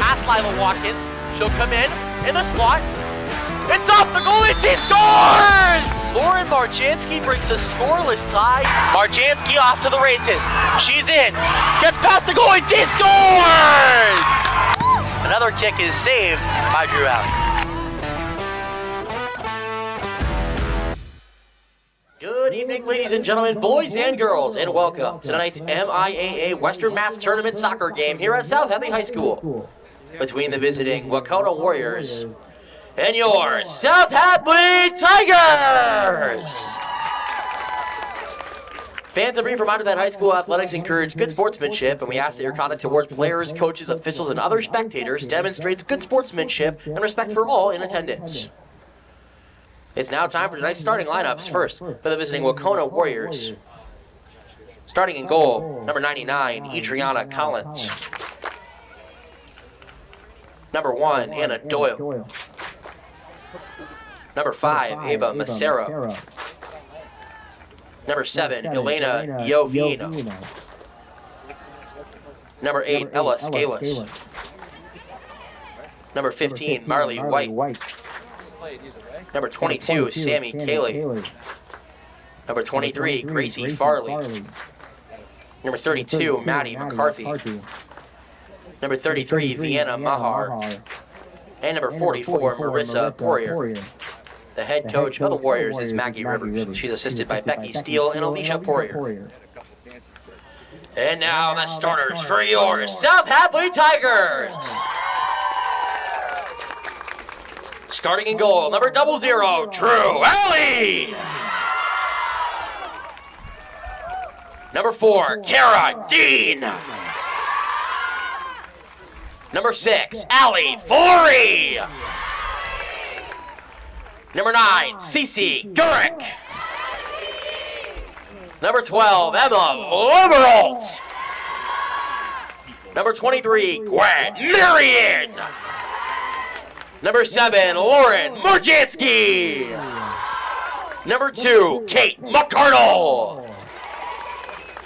past Lila Watkins. She'll come in the slot. It's up, the goalie, she scores! Lauren Marjansky breaks a scoreless tie. Marjansky off to the races. She's in, gets past the goalie, she scores! Another kick is saved by Drew Alley. Good evening, ladies and gentlemen, boys and girls, and welcome to tonight's MIAA Western Mass Tournament soccer game here at South Hadley High School between the visiting Wahconah Warriors and your South Hadley Tigers! Fans, a brief reminder that high school athletics encourage good sportsmanship, and we ask that your conduct towards players, coaches, officials, and other spectators demonstrates good sportsmanship and respect for all in attendance. It's now time for tonight's starting lineups. First, for the visiting Wahconah Warriors. Starting in goal, number 99, Adriana Collins. Number 1, Anna Doyle. Number 5, Ava Macero. Number 7, Elena Iovino. Number 8, Ella Scalis. Number 15, Marley White. Number 22, Sammy Cayley. Number 23, Gracie Farley. Number 32, Maddie McCarthy. Number 33, Vienna Mahar. And number 44, Marissa Poirier. The head coach of the Warriors is Maggie Rivers. She's assisted by Becky Steele and Alicia Poirier. And now the starters for your South Hadley Tigers. Starting in goal, number 00, Drew Alley. Number 4, Kara Dean. Number 6, Allie Forey. Number 9, Cece Gurek. Number 12, Emma Overholt. Number 23, Gwen Marion. Number 7, Lauren Marjansky. Number 2, Kate McCardle.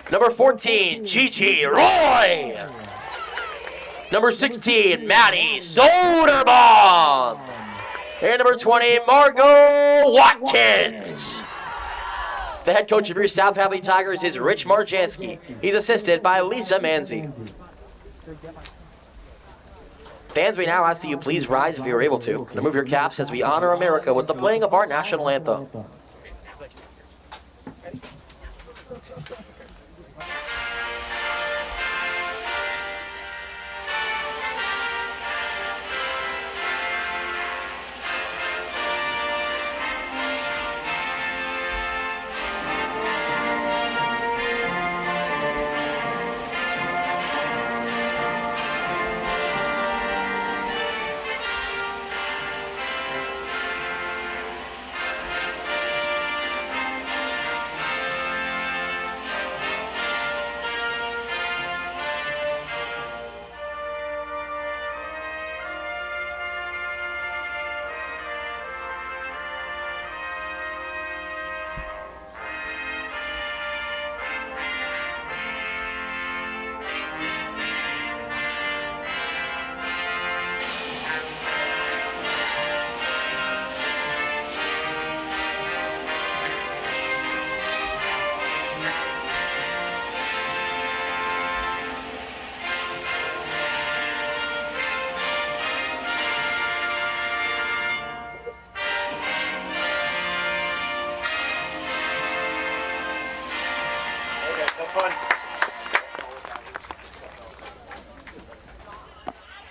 Number 14, Gigi Roy. Number 16, Maddie Soderbaum. And number 20, Margot Watkins. The head coach of your South Hadley Tigers is Rich Marjansky. He's assisted by Lisa Manzi. Fans, we now ask that you please rise if you are able to. Remove your caps as we honor America with the playing of our national anthem.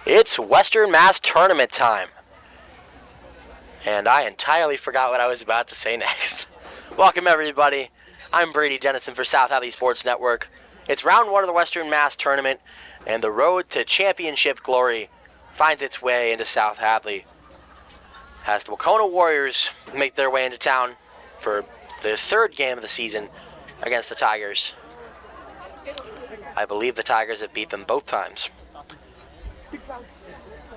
It's Western Mass Tournament time. And I entirely forgot what I was about to say next. Welcome, everybody. I'm Brady Dennison for South Hadley Sports Network. It's round 1 of the Western Mass Tournament, and the road to championship glory finds its way into South Hadley as the Wahconah Warriors make their way into town for the third game of the season against the Tigers. I believe the Tigers have beat them both times.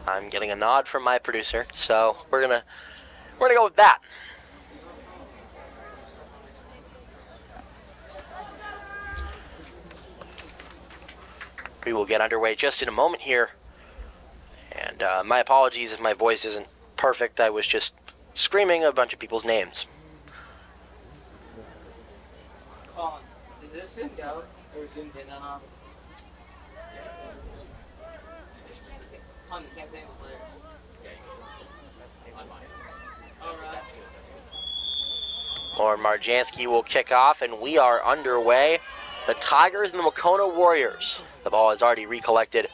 I'm getting a nod from my producer, so we're gonna go with that. We will get underway just in a moment here. And my apologies if my voice isn't perfect. I was just screaming a bunch of people's names. Colin, is this zoomed out or zoomed in on? Colin, you can't say the players. Alright. Lauren Marjansky will kick off, and we are underway. The Tigers and the Wahconah Warriors. The ball is already recollected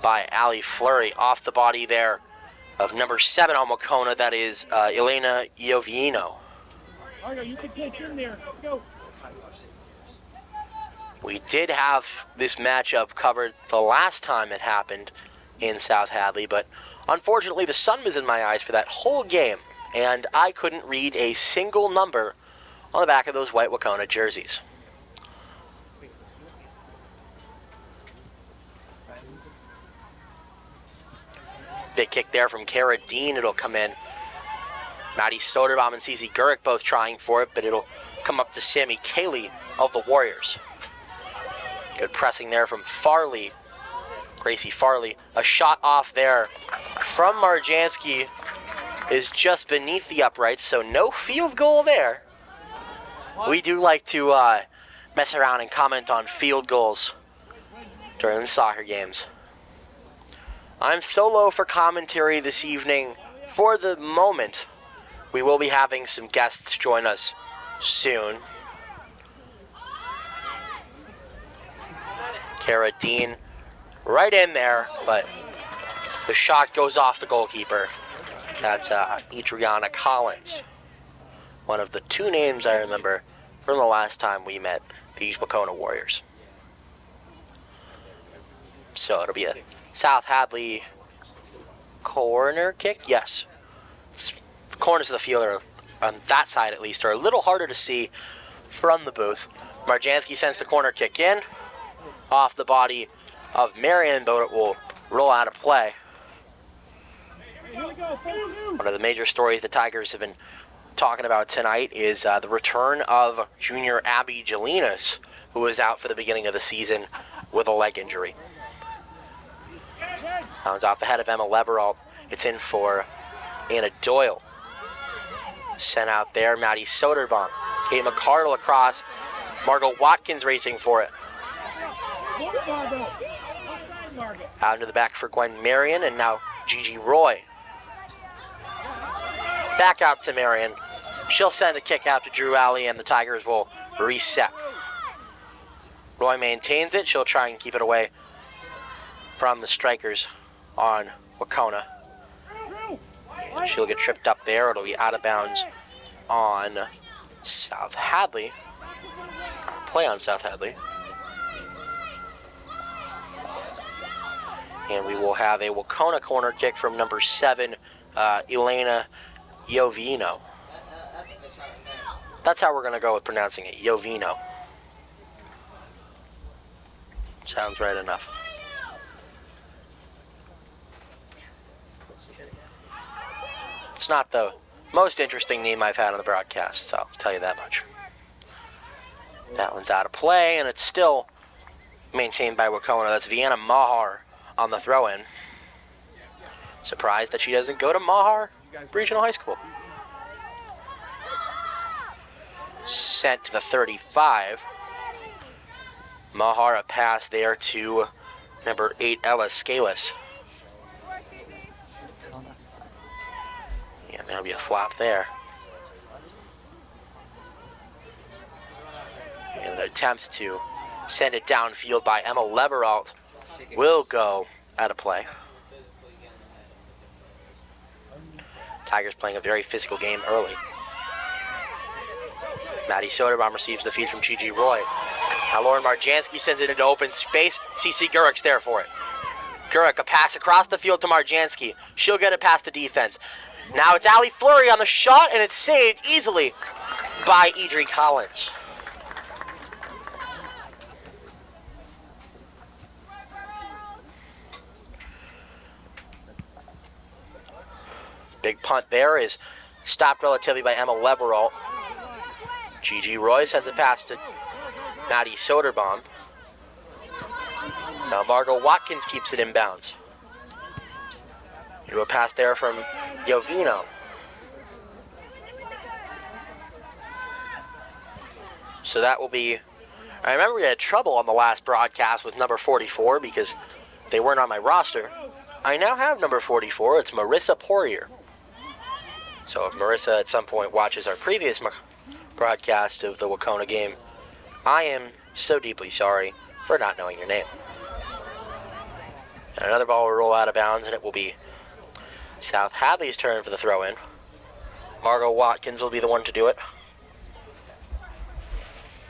by Allie Fleury off the body there of number 7 on Wahconah. That is Elena Iovino. You can take in there. Go. We did have this matchup covered the last time it happened in South Hadley, but unfortunately the sun was in my eyes for that whole game, and I couldn't read a single number on the back of those white Wahconah jerseys. Big kick there from Kara Dean. It'll come in. Maddie Soderbaum and Cece Gurick both trying for it, but it'll come up to Sammy Cayley of the Warriors. Good pressing there from Farley. Gracie Farley. A shot off there from Marjansky is just beneath the uprights, so no field goal there. We do like to mess around and comment on field goals during the soccer games. I'm solo for commentary this evening. For the moment, we will be having some guests join us soon. Kara Dean right in there, but the shot goes off the goalkeeper. That's Adriana Collins, one of the 2 names I remember from the last time we met these Wahconah Warriors. So it'll be a South Hadley corner kick. Yes. The corners of the field are, on that side at least, are a little harder to see from the booth. Marjansky sends the corner kick in, off the body of Marion, but it will roll out of play. One of the major stories the Tigers have been talking about tonight is the return of junior Abby Jelinas, who was out for the beginning of the season with a leg injury. Bounds off the head of Emma Leveralt. It's in for Anna Doyle. Sent out there, Maddie Soderbaum. Kate McCardle across. Margot Watkins racing for it. Out into the back for Gwen Marion, and now Gigi Roy. Back out to Marion. She'll send a kick out to Drew Alley, and the Tigers will reset. Roy maintains it. She'll try and keep it away from the strikers on Wahconah. And she'll get tripped up there. It'll be out of bounds on South Hadley. Play on South Hadley. And we will have a Wahconah corner kick from number 7, Elena Iovino. That's how we're going to go with pronouncing it, Iovino. Sounds right enough. It's not the most interesting name I've had on the broadcast, so I'll tell you that much. That one's out of play, and it's still maintained by Wahconah. That's Vienna Mahar on the throw-in. Surprised that she doesn't go to Mahar Regional High School. Sent to the 35. Mahar a pass there to number 8, Ella Scalis. And there'll be a flop there. And an attempt to send it downfield by Emma Leveralt will go out of play. Tigers playing a very physical game early. Maddie Soderbaum receives the feed from Gigi Roy. Now Lauren Marjansky sends it into open space. Cece Gurick's there for it. Gurick, a pass across the field to Marjansky. She'll get it past the defense. Now it's Allie Fleury on the shot, and it's saved easily by Idri Collins. Big punt there is stopped relatively by Emma Leveralt. Gigi Roy sends a pass to Maddie Soderbaum. Now Margot Watkins keeps it inbounds. Do a pass there from Jovino. So that will be... I remember we had trouble on the last broadcast with number 44 because they weren't on my roster. I now have number 44. It's Marissa Poirier. So if Marissa at some point watches our previous broadcast of the Wahconah game, I am so deeply sorry for not knowing your name. And another ball will roll out of bounds, and it will be South Hadley's turn for the throw-in. Margot Watkins will be the one to do it.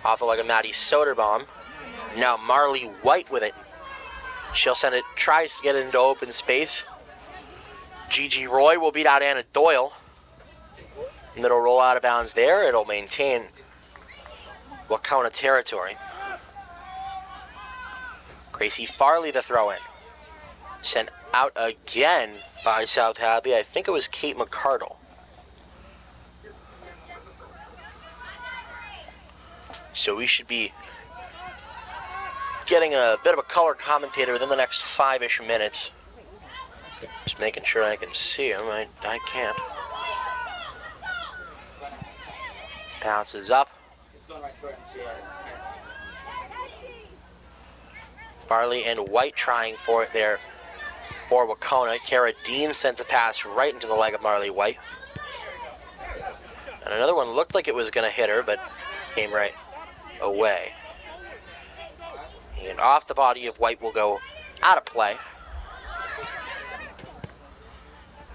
Off the leg of Maddie Soderbaum. Now Marley White with it. She'll send it, tries to get it into open space. Gigi Roy will beat out Anna Doyle. And it'll roll out of bounds there. It'll maintain Wahconah territory. Gracie Farley the throw-in. Sent out again by South Hadley. I think it was Kate McCardle. So we should be getting a bit of a color commentator within the next 5-ish minutes. Just making sure I can see him. I can't. Bounces up. It's going right to her. Farley and White trying for it there for Wahconah. Cara Dean sends a pass right into the leg of Marley White. And another one looked like it was going to hit her, but came right away. And off the body of White will go out of play.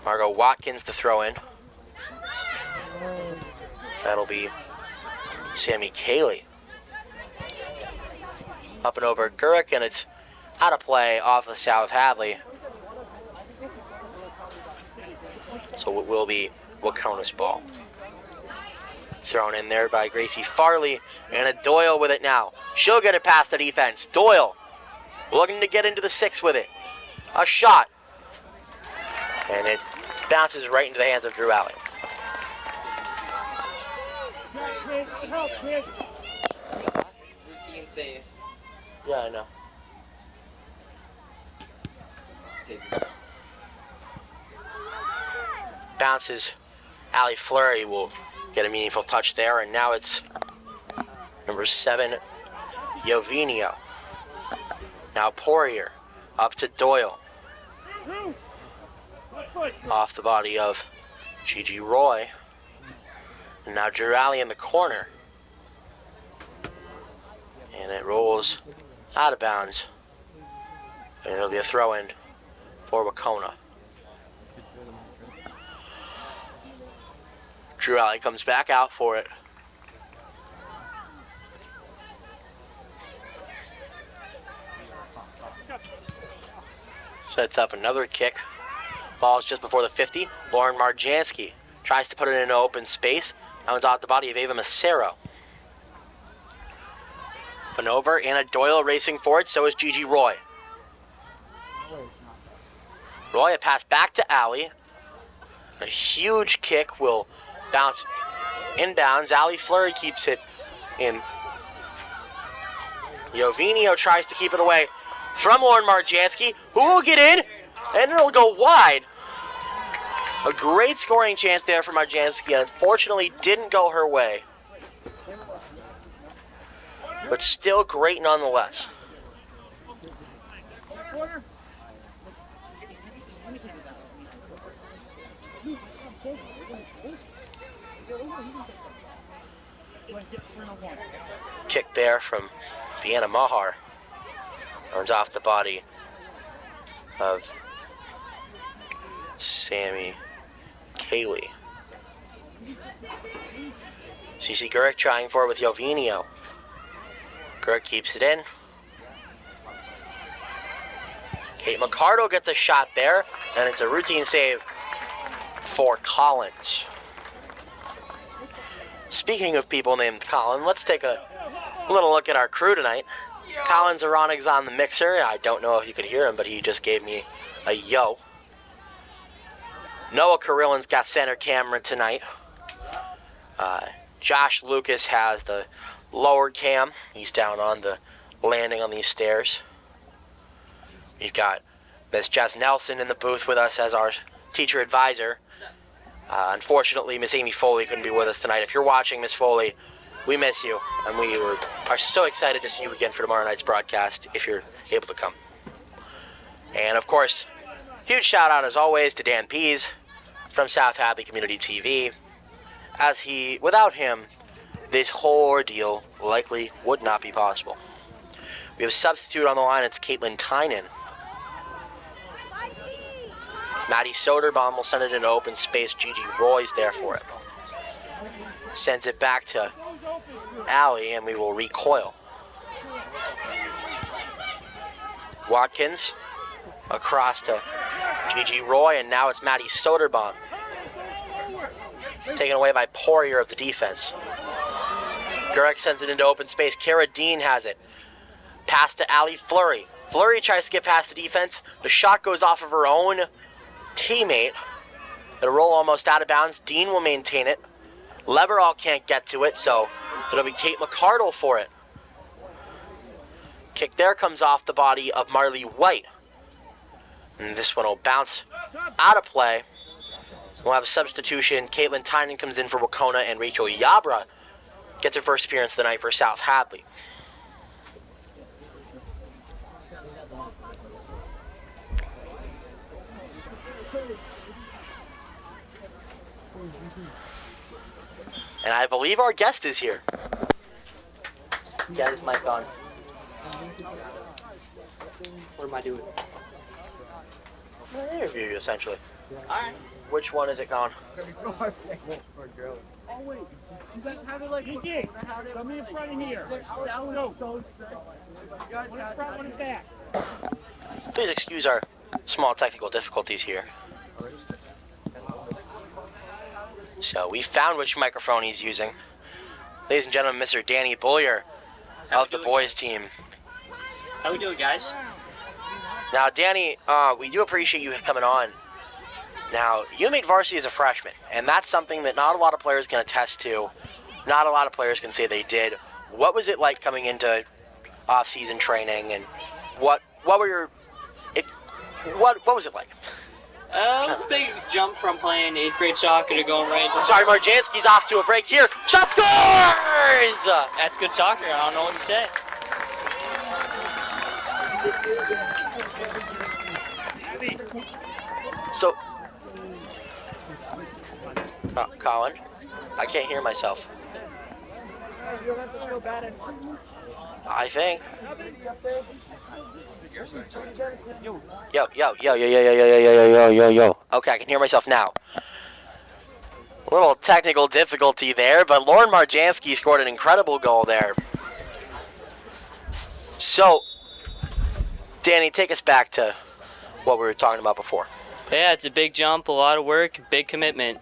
Margot Watkins to throw in. That'll be Sammy Cayley. Up and over Gurrick, and it's out of play off of South Hadley. So it will be Wahconah's ball. Thrown in there by Gracie Farley, and a Doyle with it now. She'll get it past the defense. Doyle looking to get into the 6 with it. A shot. And it bounces right into the hands of Drew Alley. Routine save. Yeah, I know. Bounces. Allie Fleury will get a meaningful touch there, and now it's number 7, Jovinio. Now Poirier up to Doyle. Off the body of Gigi Roy. And now Drew Alley in the corner. And it rolls out of bounds. And it'll be a throw-in for Wahconah. Drew Alley comes back out for it. Sets up another kick. Ball's just before the 50. Lauren Marjansky tries to put it in open space. That one's off the body of Ava Macero. Up and over. Anna Doyle racing for it. So is Gigi Roy. Roy, a pass back to Alley. A huge kick will bounce inbounds. Allie Fleury keeps it in. Jovinio tries to keep it away from Lauren Marjansky, who will get in, and it'll go wide. A great scoring chance there for Marjansky. Unfortunately, didn't go her way. But still great nonetheless. Kick there from Vienna Mahar. Runs off the body of Sammy Cayley. CC Gurrick trying for it with Jovinio. Gurrick keeps it in. Kate McCardle gets a shot there, and it's a routine save for Collins. Speaking of people named Colin, let's take a little look at our crew tonight. Colin Zaronig's on the mixer. I don't know if you could hear him, but he just gave me a yo. Noah Carillin's got center camera tonight. Josh Lucas has the lower cam. He's down on the landing on these stairs. We've got Miss Jess Nelson in the booth with us as our teacher advisor. Unfortunately, Miss Amy Foley couldn't be with us tonight. If you're watching, Miss Foley, we miss you, and we are so excited to see you again for tomorrow night's broadcast, if you're able to come. And, of course, huge shout-out, as always, to Dan Pease from South Hadley Community TV, as without him, this whole ordeal likely would not be possible. We have a substitute on the line. It's Caitlin Tynan. Maddie Soderbaum will send it into open space. Gigi Roy's there for it. Sends it back to Allie, and we will recoil. Watkins across to Gigi Roy, and now it's Maddie Soderbaum. Taken away by Poirier of the defense. Gurek sends it into open space. Cara Dean has it. Pass to Allie Fleury. Fleury tries to get past the defense. The shot goes off of her own teammate. It'll roll almost out of bounds. Dean will maintain it. Leverall can't get to it, so it'll be Kate McCardle for it. Kick there comes off the body of Marley White. And this one will bounce out of play. We'll have a substitution. Caitlin Tynan comes in for Wahconah, and Rachel Yabra gets her first appearance of the night for South Hadley. And I believe our guest is here. Got his mic on. What am I doing? An interview you, essentially. Alright. Which one is it going? Oh, wait. You guys have it like... Gigi, come in front of here. That was so sick. One in front, one in back. Please excuse our small technical difficulties here. So we found which microphone he's using. Ladies and gentlemen, Mr. Danny Bullier of the boys team. How we doing, guys? Now, Danny, we do appreciate you coming on. Now, you made varsity as a freshman, and that's something that not a lot of players can attest to. Not a lot of players can say they did. What was it like coming into off-season training, and what were your... What was it like? It was a big jump from playing 8th grade soccer to going right into... Sorry, Marjanski's off to a break here. Shot scores! That's good soccer. I don't know what to say. So, Colin, I can't hear myself. I think. Yo. Okay, I can hear myself now. A little technical difficulty there, but Lauren Marjanski scored an incredible goal there. So, Danny, take us back to what we were talking about before. Yeah, it's a big jump, a lot of work, big commitment.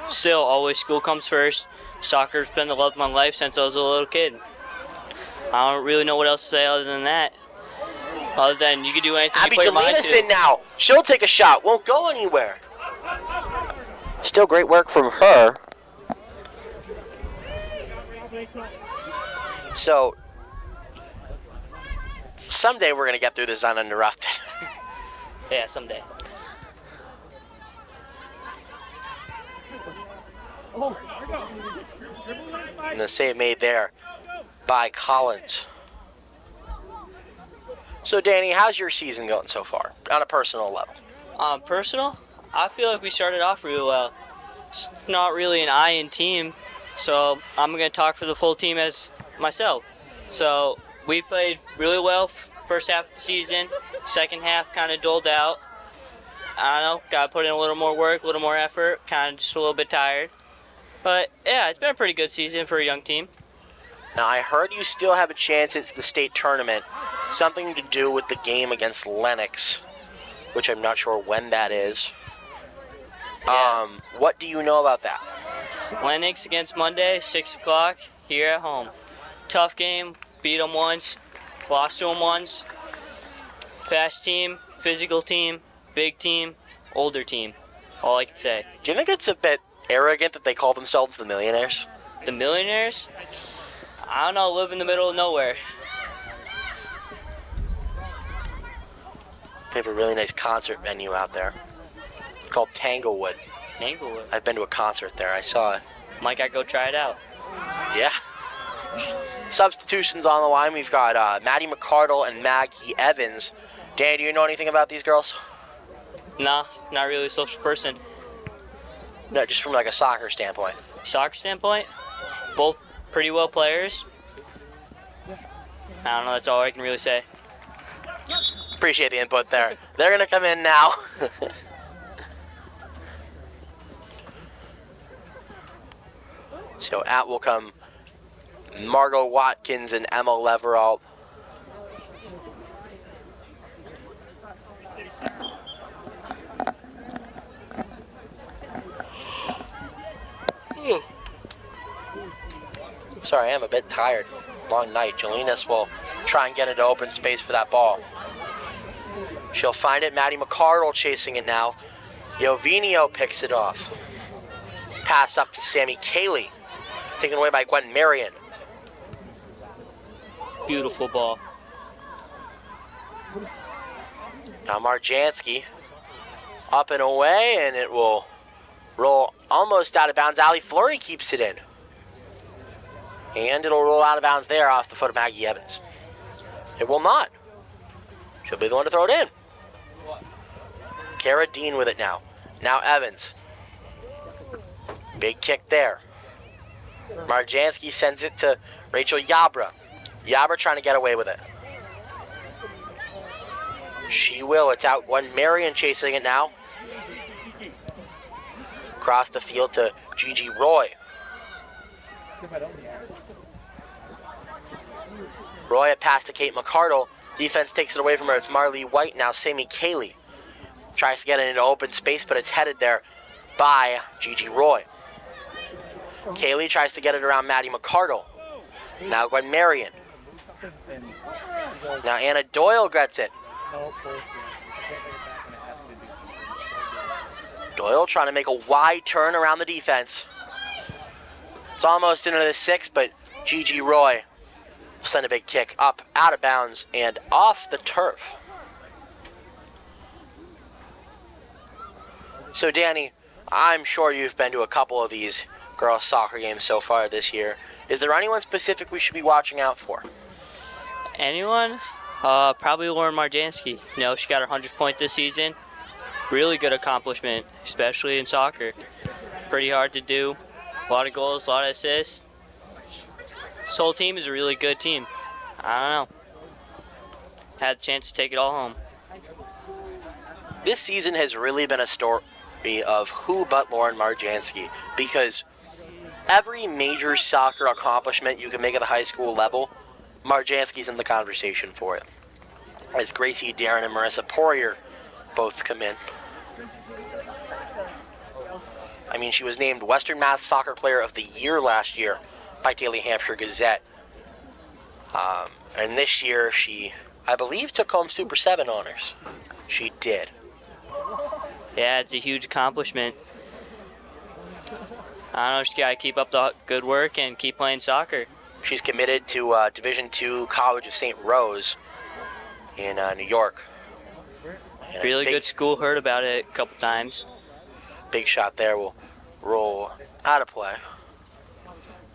Still, always school comes first. Soccer's been the love of my life since I was a little kid. I don't really know what else to say other than that. Other than you can do anything Abby you put your mind Delina's to. in now. She'll take a shot. Won't go anywhere. Still great work from her. So, someday we're going to get through this uninterrupted. Yeah, someday. And the save made there by Collins. So, Danny, how's your season going so far, on a personal level? Personal, I feel like we started off really well. It's not really an I in team, so I'm going to talk for the full team as myself. So we played really well first half of the season. Second half kind of dulled out. I don't know, got to put in a little more work, a little more effort, kind of just a little bit tired. But yeah, it's been a pretty good season for a young team. Now, I heard you still have a chance at the state tournament. Something to do with the game against Lennox, which I'm not sure when that is. Yeah. What do you know about that? Lennox against Monday, 6 o'clock, here at home. Tough game, beat them once, lost to them once. Fast team, physical team, big team, older team. All I can say. Do you think it's a bit arrogant that they call themselves the Millionaires? The Millionaires? I don't know, live in the middle of nowhere. They have a really nice concert venue out there. called Tanglewood. Tanglewood. I've been to a concert there. I saw it. Might gotta go try it out. Yeah. Substitutions on the line. We've got Maddie McCardle and Maggie Evans. Dan, do you know anything about these girls? Nah, not really a social person. No, just from like a soccer standpoint. Soccer standpoint, both pretty well players. I don't know, that's all I can really say. Appreciate the input there. They're going to come in now. So out will come Margot Watkins and Emma Leverall. Sorry, I am a bit tired. Long night. Jolinas will try and get into open space for that ball. She'll find it. Maddie McCardle chasing it now. Jovinio picks it off. Pass up to Sammy Cayley. Taken away by Gwen Marion. Beautiful ball. Now Marjansky up and away, and it will roll almost out of bounds. Ali Fleury keeps it in. And it'll roll out of bounds there off the foot of Maggie Evans. It will not. She'll be the one to throw it in. Kara Dean with it now. Now Evans. Big kick there. Marjansky sends it to Rachel Yabra. Yabra trying to get away with it. She will. It's out. Gwen Marion chasing it now. Across the field to Gigi Roy. Roy a pass to Kate McCardle. Defense takes it away from her. It's Marley White now. Sammy Cayley tries to get it into open space, but it's headed there by Gigi Roy. Cayley tries to get it around Maddie McCardle. Now Gwen Marion. Now Anna Doyle gets it. Doyle trying to make a wide turn around the defense. It's almost into the 6, but Gigi Roy will send a big kick up, out of bounds, and off the turf. So Danny, I'm sure you've been to a couple of these girls soccer games so far this year. Is there anyone specific we should be watching out for? Anyone? Probably Lauren Marjansky. You know, she got her 100th point this season. Really good accomplishment, especially in soccer. Pretty hard to do. A lot of goals, a lot of assists. This whole team is a really good team. I don't know. Had the chance to take it all home. This season has really been a story of who but Lauren Marjansky, because every major soccer accomplishment you can make at the high school level, Marjansky's in the conversation for it. As Gracie Darren and Marissa Poirier both come in. I mean, she was named Western Mass Soccer Player of the Year last year by Daily Hampshire Gazette. And this year she, I believe, took home Super 7 honors. She did. Yeah, it's a huge accomplishment. I don't know, she's got to keep up the good work and keep playing soccer. She's committed to Division II College of St. Rose in New York. And really good school, heard about it a couple times. Big shot there will roll out of play.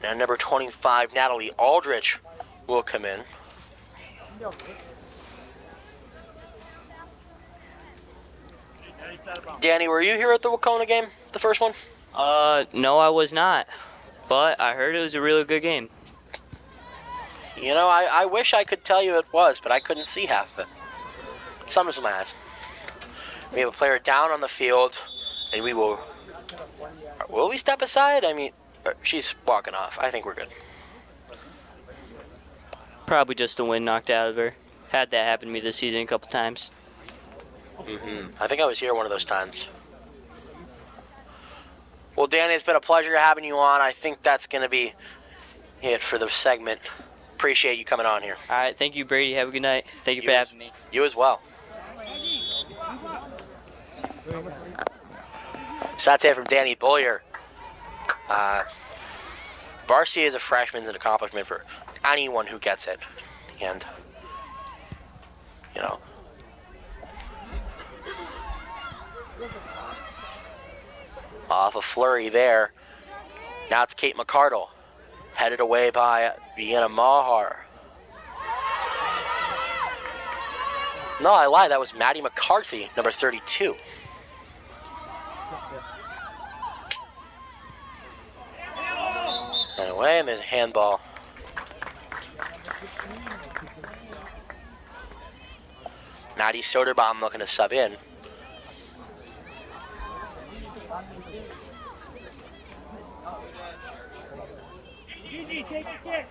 Now number 25, Natalie Aldrich, will come in. Danny, were you here at the Wahconah game, the first one? No, I was not. But I heard it was a really good game. You know, I wish I could tell you it was, but I couldn't see half of it. Sometimes with my eyes. We have a player down on the field, and we will we step aside? I mean, she's walking off. I think we're good. Probably just the wind knocked out of her. Had that happen to me this season a couple times. I think I was here one of those times. Well, Danny, it's been a pleasure having you on. I think that's going to be it for the segment. Appreciate you coming on here. All right, thank you, Brady. Have a good night. Thank you for having me. You as well. So that's it from Danny Boyer. Varsity as a freshman is an accomplishment for anyone who gets it. And, you know, Off a flurry there. Now it's Kate McCardle. Headed away by Vienna Mahar. No, I lied. That was Maddie McCarthy, number 32. And away, and there's a handball. Maddie Soderbaum looking to sub in. Gigi, take a kick.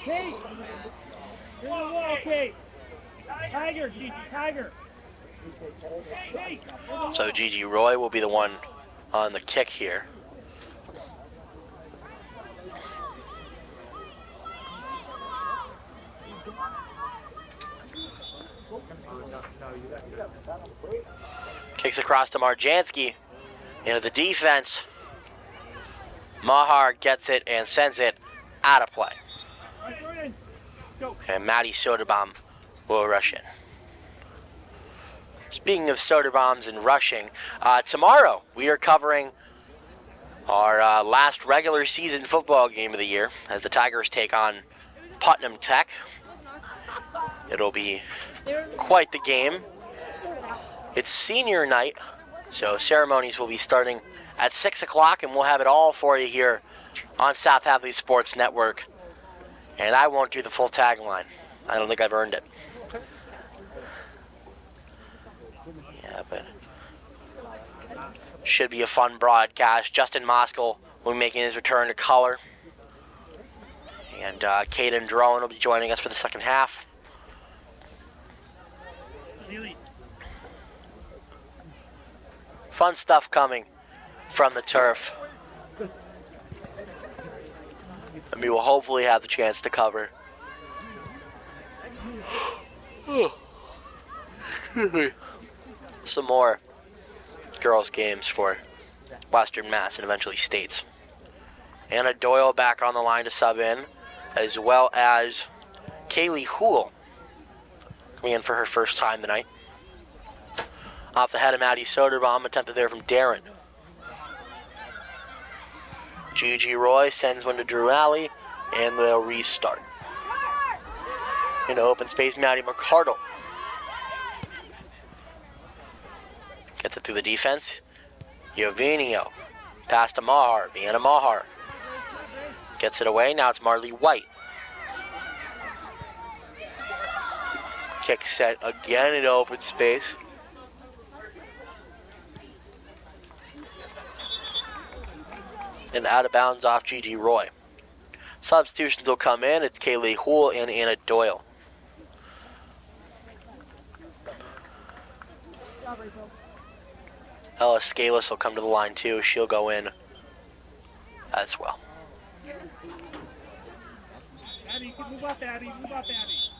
Kate! You're the wall, Kate! Tiger, Gigi, Tiger! Kate! So Gigi Roy will be the one on the kick here. Kicks across to Marjansky. Into the defense. Mahar gets it and sends it out of play. And Maddie Soderbaum will rush in. Speaking of Soderbaums and rushing, tomorrow we are covering our last regular season football game of the year as the Tigers take on Putnam Tech. It'll be quite the game. It's senior night, so ceremonies will be starting at 6 o'clock, and we'll have it all for you here on South Hadley Sports Network. And I won't do the full tagline. I don't think I've earned it. Yeah, but should be a fun broadcast. Justin Moskal will be making his return to color. And Caden Drone will be joining us for the second half. Fun stuff coming from the turf. And we will hopefully have the chance to cover some more girls' games for Western Mass and eventually States. Anna Doyle back on the line to sub in, as well as Kaylee Houle coming in for her first time tonight. Off the head of Maddie Soderbaum, attempted there from Darren. Gigi Roy sends one to Drew Alley, and they'll restart. Into open space, Maddie McCardle. Gets it through the defense. Yovinio. Pass to Mahar. Vienna Mahar. Gets it away. Now it's Marley White. Kick set again into open space. And out of bounds off Gigi Roy. Substitutions will come in. It's Kaylee Houle and Anna Doyle. Ella Scalise will come to the line too. She'll go in as well. Abby, move up, Abby. Move up, Abby.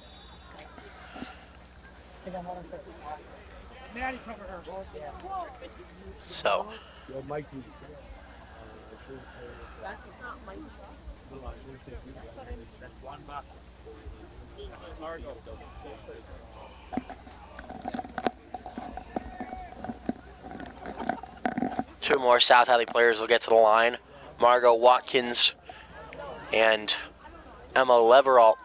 Maddie, cover her. So. Two more South Hadley players will get to the line. Margot Watkins and Emma Leveralt.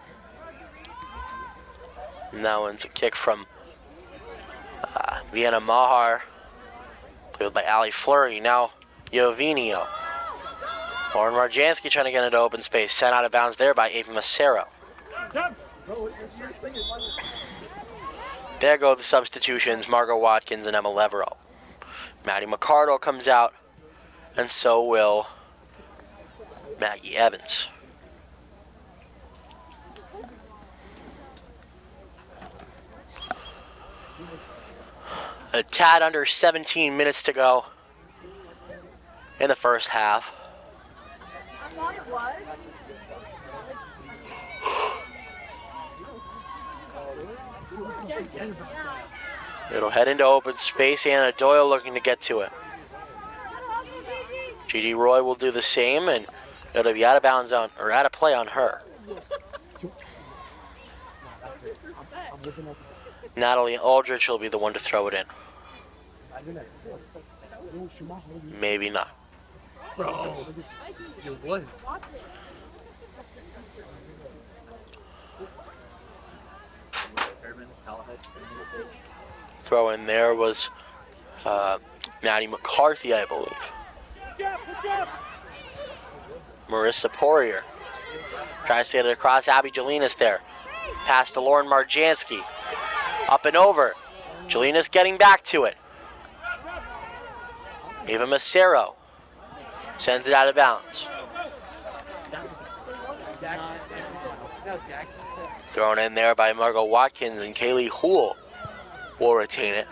And that one's a kick from Vienna Mahar, played by Allie Fleury. Now Yovinio. Lauren Marjansky trying to get into open space. Sent out of bounds there by Ava Macero. There go the substitutions, Margot Watkins and Emma Leveralt. Maddie McCardle comes out, and so will Maggie Evans. A tad under 17 minutes to go in the first half. It'll head into open space. Anna Doyle looking to get to it. Gigi Roy will do the same, and it'll be out of bounds on, or out of play on her. Natalie Aldrich will be the one to throw it in. Maybe not. Bro, you would. Throw in there was Maddie McCarthy, I believe. Marissa Poirier tries to get it across. Abby Jelinas there. Pass to Lauren Marjansky. Up and over. Jelinas getting back to it. Ava Macero sends it out of bounds. Thrown in there by Margot Watkins, and Kaylee Houle will retain it.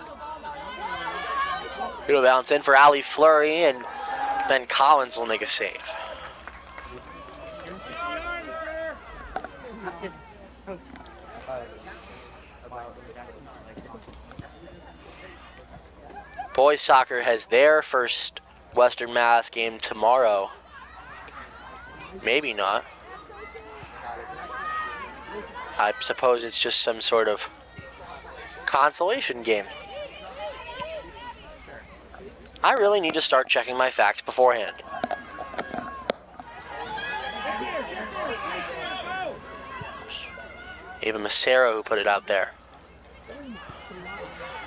It'll bounce in for Allie Fleury, and then Collins will make a save. Boys soccer has their first Western Mass game tomorrow. Maybe not. I suppose it's just some sort of consolation game. I really need to start checking my facts beforehand. Ava Macero who put it out there.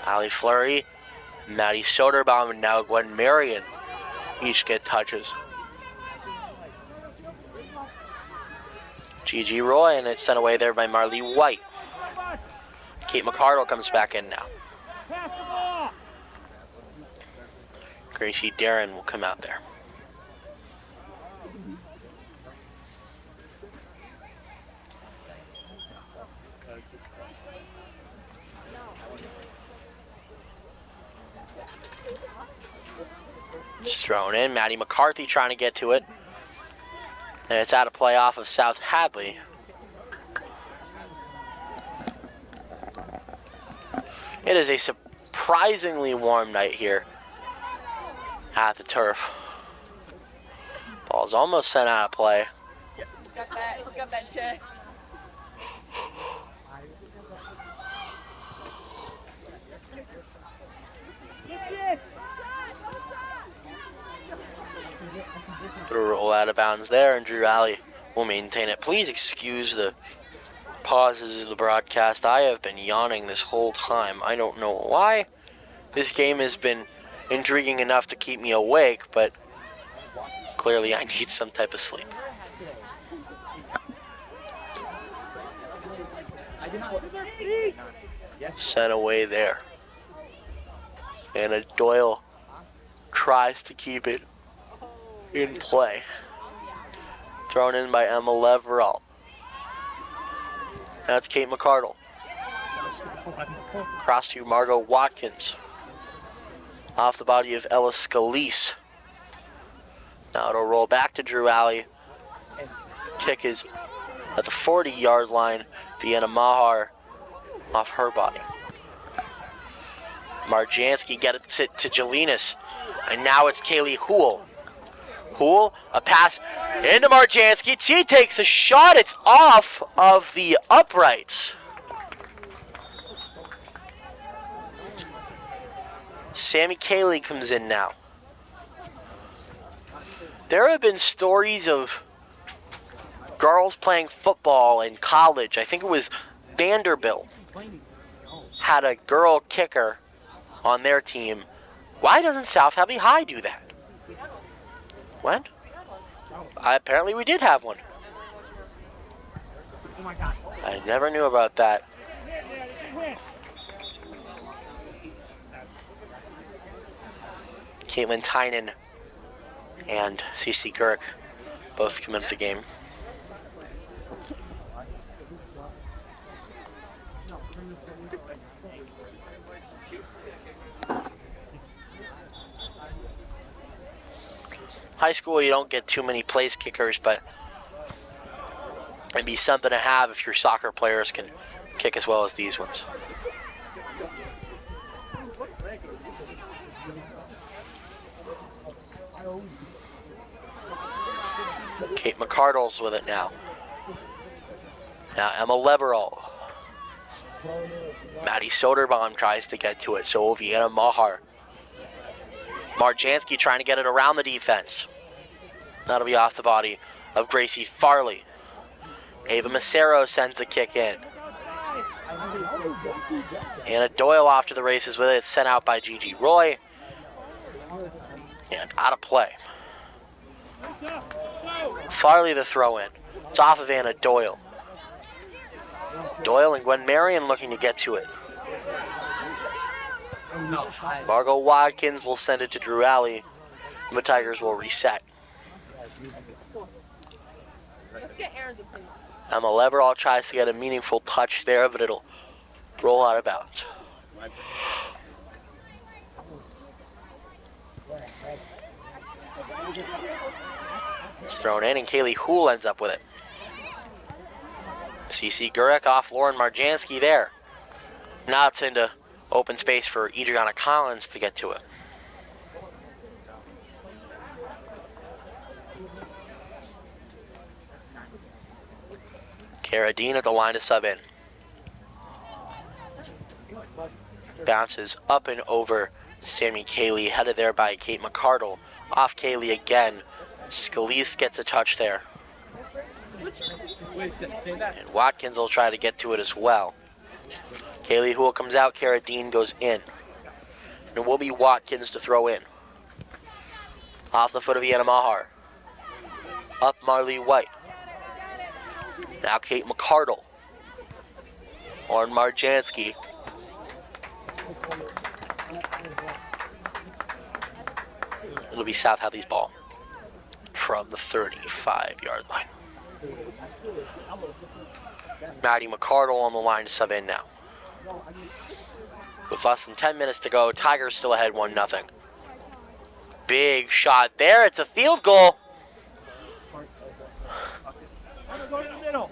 Allie Fleury, Maddie Soderbaum, and now Gwen Marion each get touches. Gigi Roy, and it's sent away there by Marley White. Kate McCardle comes back in now. Gracie Darren will come out there. It's thrown in. Maddie McCarthy trying to get to it. And it's out of play off of South Hadley. It is a surprisingly warm night here at the turf. Ball's almost sent out of play. He's got that check. It'll roll out of bounds there, and Drew Alley will maintain it. Please excuse the pauses of the broadcast. I have been yawning this whole time. I don't know why. This game has been intriguing enough to keep me awake, but clearly I need some type of sleep. Sent away there. And Doyle tries to keep it in play. Thrown in by Emma Leverall. That's Kate McCardle. Cross to Margot Watkins. Off the body of Ella Scalise. Now it'll roll back to Drew Alley. Kick is at the 40-yard line. Vienna Mahar off her body. Marjansky gets it to Jelinas. And now it's Kaylee Houle. Houle, a pass into Marjansky. She takes a shot. It's off of the uprights. Sammy Kaylee comes in now. There have been stories of girls playing football in college. I think it was Vanderbilt had a girl kicker on their team. Why doesn't South Hadley High do that? When? Apparently we did have one. I never knew about that. Caitlin Tynan and Cece Gurk both come into the game. High school, you don't get too many place kickers, but it'd be something to have if your soccer players can kick as well as these ones. Kate McCardle's with it now. Now Emma Leverall. Maddie Soderbaum tries to get to it, so will Vienna Mahar. Marjansky trying to get it around the defense. That'll be off the body of Gracie Farley. Ava Macero sends a kick in. Anna Doyle off to the races with it, sent out by Gigi Roy. And out of play. Farley the throw in. It's off of Anna Doyle. Doyle and Gwen Marion looking to get to it. Margot Watkins will send it to Drew Alley. And the Tigers will reset. Let's get Aaron's opinion. Emma Leverall tries to get a meaningful touch there, but it'll roll out of bounds. It's thrown in, and Kaylee Hool ends up with it. Cece Gurek off Lauren Marjansky there. Now it's into open space for Adriana Collins to get to it. Cara Dean at the line to sub in. Bounces up and over Sammy Kaylee, headed there by Kate McCardle. Off Kaylee again. Scalise gets a touch there. And Watkins will try to get to it as well. Kaylee Hool comes out, Cara Dean goes in. And it will be Watkins to throw in. Off the foot of Vienna Mahar. Up Marley White. Now Kate McCardle. On Marjansky. It'll be South Hadley's ball from the 35-yard line. Maddie McCardle on the line to sub in now. With less than 10 minutes to go, Tigers still ahead 1-0. Big shot there. It's a field goal. Go to the middle.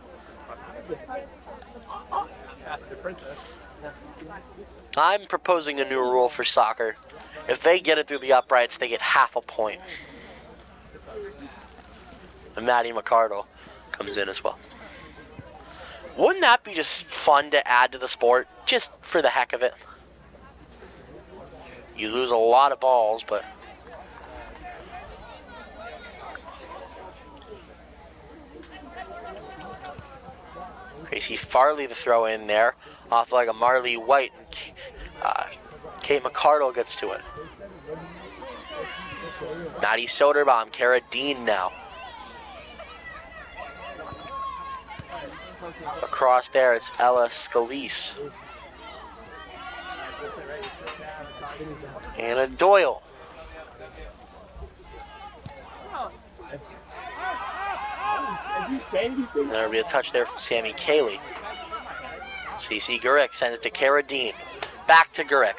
I'm proposing a new rule for soccer. If they get it through the uprights, they get half a point. And Maddie McCardle comes in as well. Wouldn't that be just fun to add to the sport, just for the heck of it? You lose a lot of balls, but... Gracie Farley the throw in there, off like a Marley White, and Kate McCardle gets to it. Maddie Soderbaum, Cara Dean now. Across there, it's Ella Scalise. Anna Doyle. There'll be a touch there from Sammy Kaylee. Cece Gurek sends it to Cara Dean. Back to Gurek.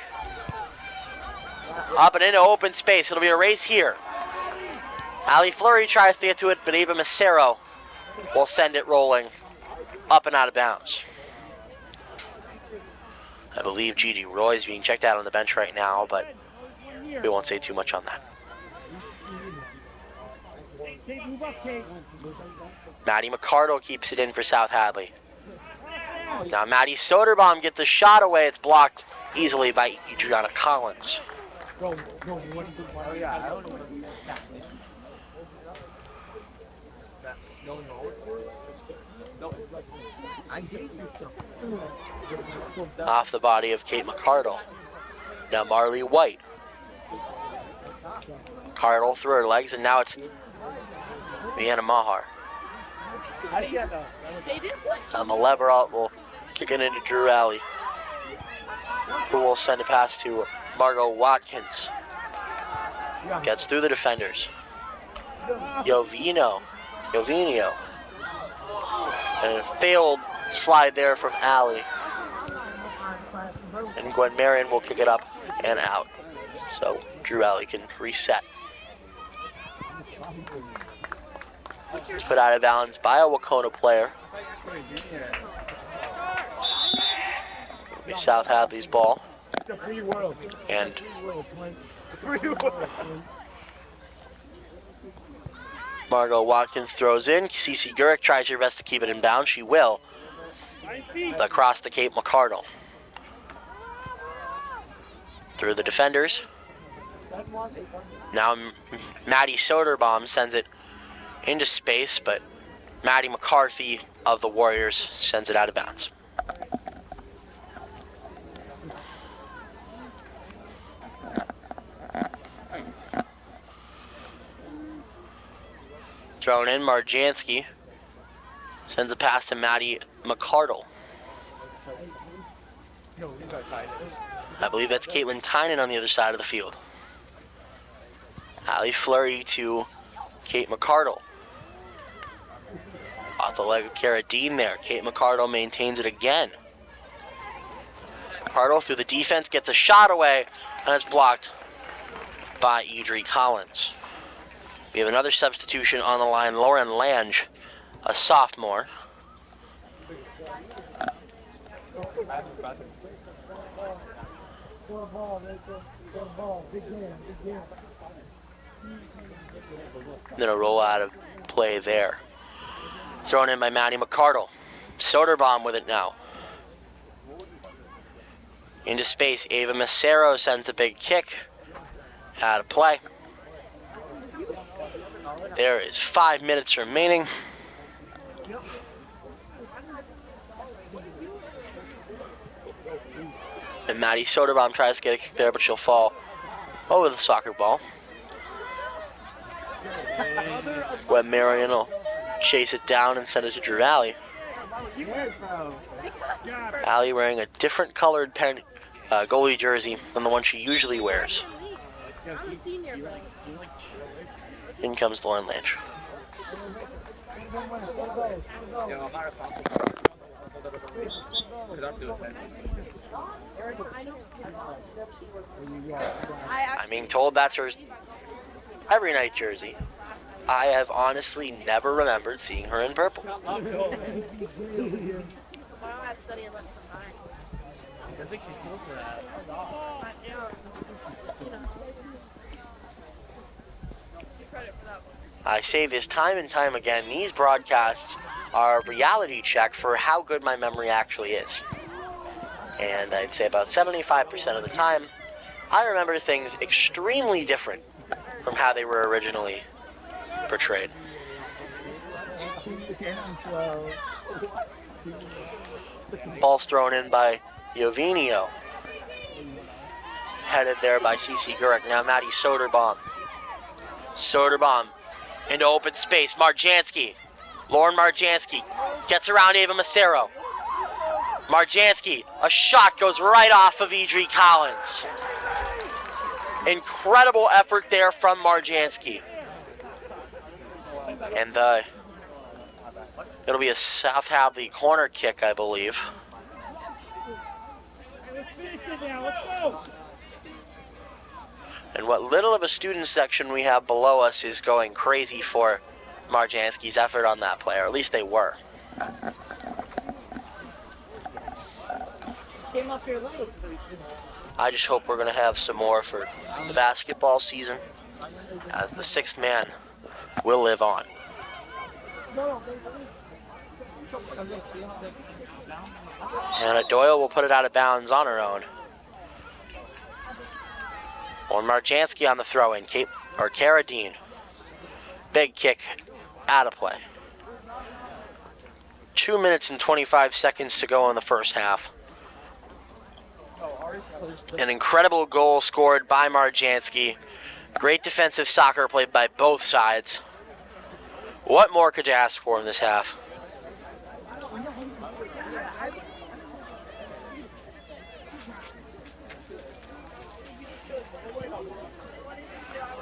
Up and into open space. It'll be a race here. Ali Fleury tries to get to it, but Ava Macero will send it rolling up and out of bounds. I believe Gigi Roy is being checked out on the bench right now, but we won't say too much on that. Maddie McCardle keeps it in for South Hadley. Now Maddie Soderbaum gets a shot away. It's blocked easily by Adriana Collins. Off the body of Kate McCardle. Now Marley White. McCardle through her legs, and now it's Vienna Mahar. Leverall will kick it into Drew Alley, who will send a pass to Margot Watkins. Gets through the defenders. Jovinio. And a failed slide there from Alley. And Gwen Marion will kick it up and out. So Drew Alley can reset. It's put out of bounds by a Wahconah player. South Hadley's ball. And Margot Watkins throws in. Cece Gurek tries her best to keep it in bounds. She will. Across to Kate McCardle. Through the defenders. Now Maddie Soderbaum sends it into space, but Maddie McCarthy of the Warriors sends it out of bounds. Thrown in, Marjansky sends a pass to Maddie McCardle. I believe that's Caitlin Tynan on the other side of the field. Hadley flurry to Kate McCardle. Off the leg of Cara Dean there. Kate McCardle maintains it again. McCardle through the defense gets a shot away, and it's blocked by Idri Collins. We have another substitution on the line, Lauren Lange, a sophomore. Then a roll out of play there. Thrown in by Maddie McCardle. Soderbaum with it now. Into space, Ava Macero sends a big kick. Out of play. There is 5 minutes remaining. And Maddie Soderbaum tries to get a kick there, but she'll fall over the soccer ball. Webb Marion will chase it down and send it to Drew Alley. Alley wearing a different colored goalie jersey than the one she usually wears. I'm a senior, bro. In comes Lauren Lange. I'm being told that's her every night jersey. I have honestly never remembered seeing her in purple. Why don't I study unless I'm fine? I think she's cool for that. I am. You know. Give credit for that one. I say this time and time again, these broadcasts are a reality check for how good my memory actually is. And I'd say about 75% of the time, I remember things extremely different from how they were originally portrayed. Ball's thrown in by Jovinio. Headed there by CC Gurek. Now Maddie Soderbaum. Soderbaum into open space. Marjansky. Lauren Marjansky gets around Ava Macero. Marjansky, a shot goes right off of Idri Collins. Incredible effort there from Marjansky. And it'll be a South Hadley corner kick, I believe. And what little of a student section we have below us is going crazy for Marjansky's effort on that play, or at least they were. Came up here late. I just hope we're going to have some more for the basketball season, as the sixth man will live on. Hannah Doyle will put it out of bounds on her own. On Marjansky on the throw-in, Cara Dean. Big kick, out of play. 2 minutes and 25 seconds to go in the first half. An incredible goal scored by Marjansky. Great defensive soccer played by both sides. What more could you ask for in this half?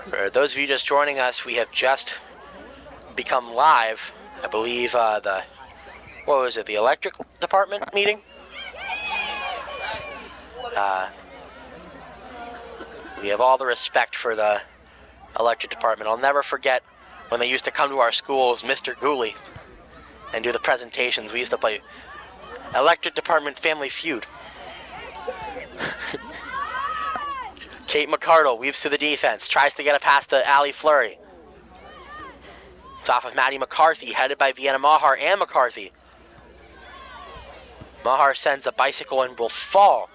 For those of you just joining us, we have just become live. I believe the electric department meeting? We have all the respect for the electric department. I'll never forget when they used to come to our schools, Mr. Gooley, and do the presentations. We used to play Electric Department Family Feud. Kate McCardle weaves to the defense, tries to get a pass to Allie Fleury. It's off of Maddie McCarthy, headed by Vienna Mahar and McCarthy. Mahar sends a bicycle and will fall.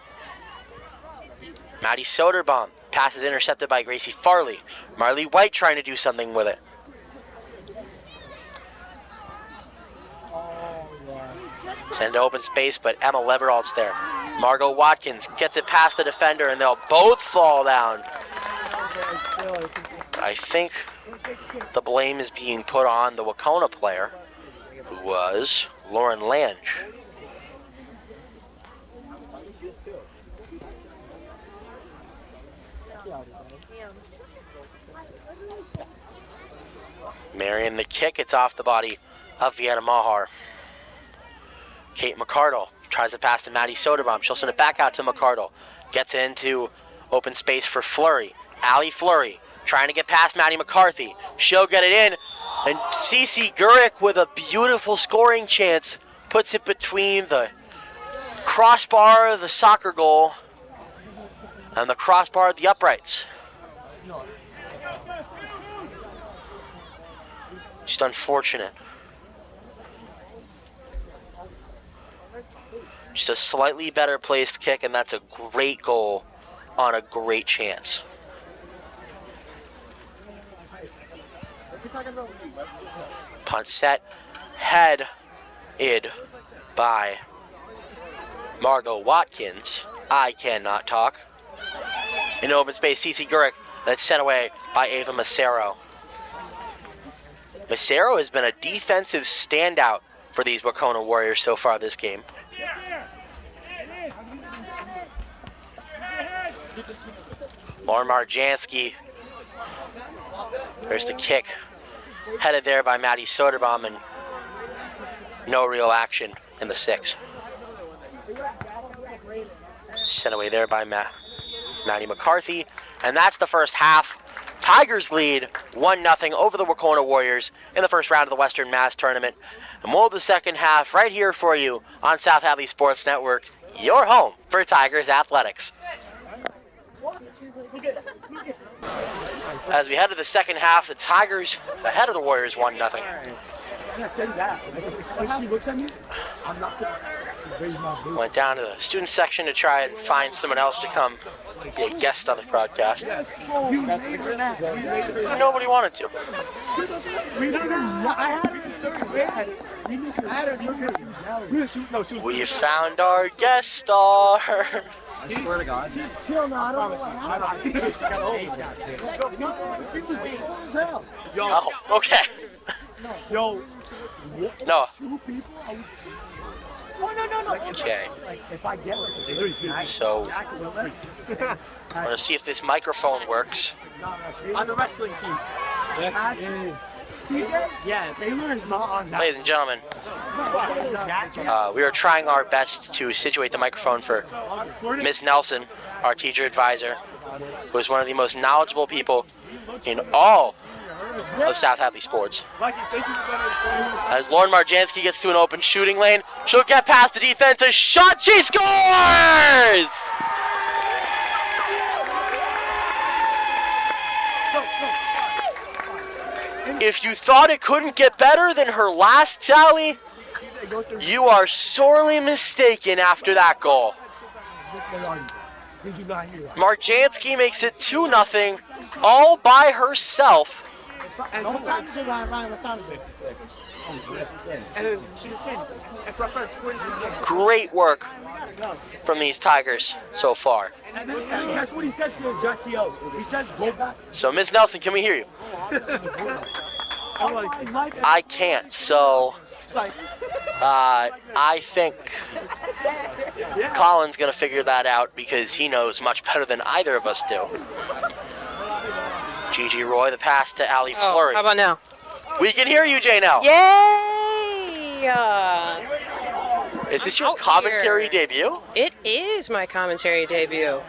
Maddie Soderbaum. Pass is intercepted by Gracie Farley. Marley White trying to do something with it. Send to open space, but Emma Leveralt's there. Margot Watkins gets it past the defender, and they'll both fall down. I think the blame is being put on the Wahconah player, who was Lauren Lange. Marion the kick, it's off the body of Vienna Mahar. Kate McCardle tries to pass to Maddie Soderbaum. She'll send it back out to McCardle. Gets into open space for Fleury. Allie Fleury trying to get past Maddie McCarthy. She'll get it in. And Cece Gurick with a beautiful scoring chance puts it between the crossbar of the soccer goal and the crossbar of the uprights. Just unfortunate. Just a slightly better placed kick, and that's a great goal on a great chance. Punt set, headed by Margot Watkins. I cannot talk. In open space, Cece Gurick. That's sent away by Ava Macero. Macero has been a defensive standout for these Wahconah Warriors so far this game. Lauren Marjanski. There's the kick. Headed there by Maddie Soderbaum, and no real action in the 6. Sent away there by Maddie McCarthy. And that's the first half. Tigers lead 1-0 over the Wahconah Warriors in the first round of the Western Mass Tournament. And we'll have the second half right here for you on South Hadley Sports Network, your home for Tigers Athletics. As we head to the second half, the Tigers ahead of the Warriors 1-0. Went down to the student section to try and find someone else to come be a guest on the broadcast. Nobody wanted to. We found our guest star. I swear to God. Oh, okay. Yo. No. 2 people, I would say. No. Okay. If I get it. So, I'm going to see if this microphone works. On the wrestling team. Yes. TJ? Yes. Taylor is not on that. Ladies and gentlemen, we are trying our best to situate the microphone for Miss Nelson, our teacher advisor, who is one of the most knowledgeable people in all of South Hadley sports. As Lauren Marjanski gets to an open shooting lane, she'll get past the defense, a shot, she scores! If you thought it couldn't get better than her last tally, you are sorely mistaken after that goal. Marjanski makes it 2-0, all by herself. Great work from these Tigers so far. That's what he says to his SEO. He says go back. So, Ms. Nelson, can we hear you? I can't, so I think Colin's going to figure that out because he knows much better than either of us do. Gigi Roy, the pass to Allie Fleury. How about now? We can hear you, Jay, now. Yay! Is this your out commentary here. debut? It is my commentary debut.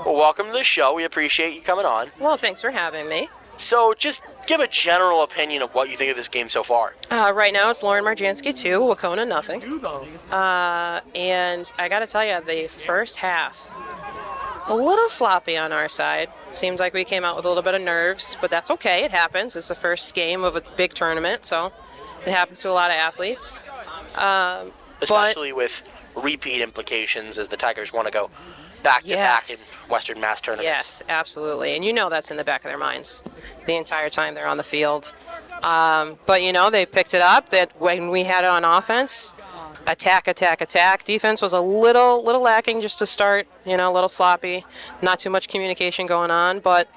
Well, welcome to the show. We appreciate you coming on. Well, thanks for having me. So just give a general opinion of what you think of this game so far. Right now it's Lauren Marjanski 2, Wahconah nothing. And I got to tell you, the first half, a little sloppy on our side. Seems like we came out with a little bit of nerves, but that's okay. It happens. It's the first game of a big tournament, so it happens to a lot of athletes. especially with repeat implications as the Tigers want to go back-to-back in Western Mass tournaments. Yes, absolutely. And you know that's in the back of their minds the entire time they're on the field. But, you know, they picked it up. That when we had it on offense, attack. Defense was a little lacking just to start, you know, a little sloppy. Not too much communication going on. But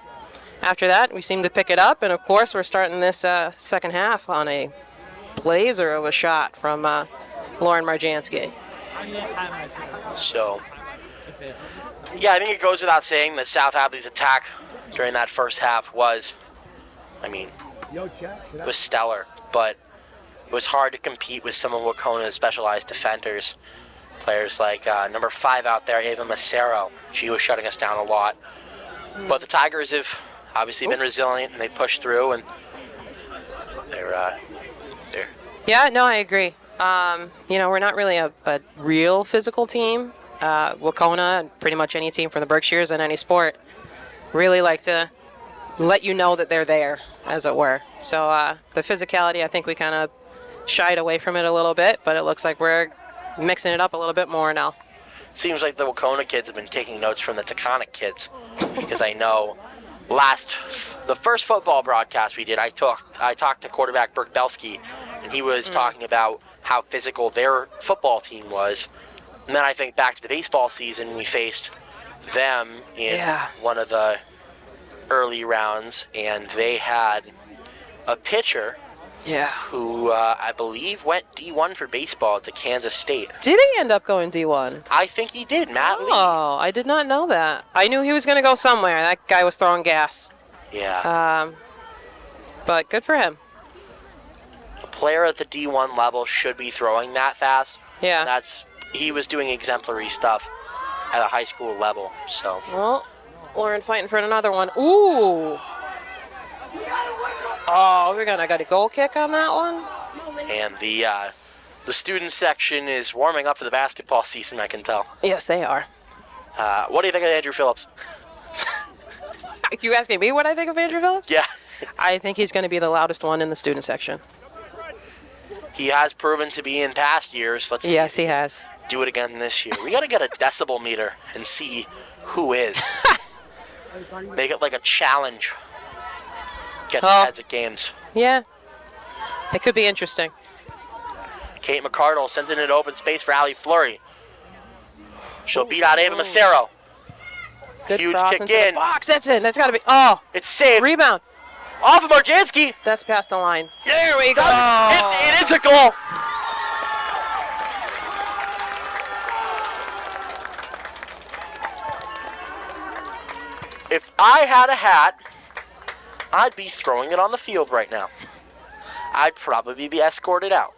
after that, we seemed to pick it up. And, of course, we're starting this second half on a blazer of a shot from Lauren Marjansky. So, yeah, I think it goes without saying that South Hadley's attack during that first half was, it was stellar, but it was hard to compete with some of Wacona's specialized defenders. Players like number 5 out there, Ava Macero. She was shutting us down a lot. But the Tigers have obviously been resilient, and they pushed through, and they're. Yeah, no, I agree. You know, we're not really a real physical team. Wahconah, and pretty much any team from the Berkshires in any sport, really like to let you know that they're there, as it were. So the physicality, I think we kind of shied away from it a little bit, but it looks like we're mixing it up a little bit more now. Seems like the Wahconah kids have been taking notes from the Taconic kids, because I know the first football broadcast we did, I talked to quarterback Burke Belsky, and he was talking about how physical their football team was. And then I think back to the baseball season, we faced them in one of the early rounds, and they had a pitcher who I believe went D1 for baseball to Kansas State. Did he end up going D1? I think he did, Matt Lee. Oh, I did not know that. I knew he was going to go somewhere. That guy was throwing gas. Yeah. But good for him. A player at the D1 level should be throwing that fast. Yeah. He was doing exemplary stuff at a high school level. So. Well, Lauren fighting for another one. Ooh. Oh, we're gonna get a goal kick on that one. And the student section is warming up for the basketball season, I can tell. Yes, they are. What do you think of Andrew Phillips? You asking me what I think of Andrew Phillips? Yeah. I think he's going to be the loudest one in the student section. He has proven to be in past years. Yes, he has. Do it again this year. We got to get a decibel meter and see who is. Make it like a challenge. Get some heads at games. Yeah. It could be interesting. Kate McCardle sends it into open space for Allie Fleury. She'll beat out Ava Macero. Good Huge cross kick into the in. box. That's in. That's got to be. Oh. It's saved. Rebound. Off of Marjansky. That's past the line. There we go. It is a goal. If I had a hat, I'd be throwing it on the field right now. I'd probably be escorted out.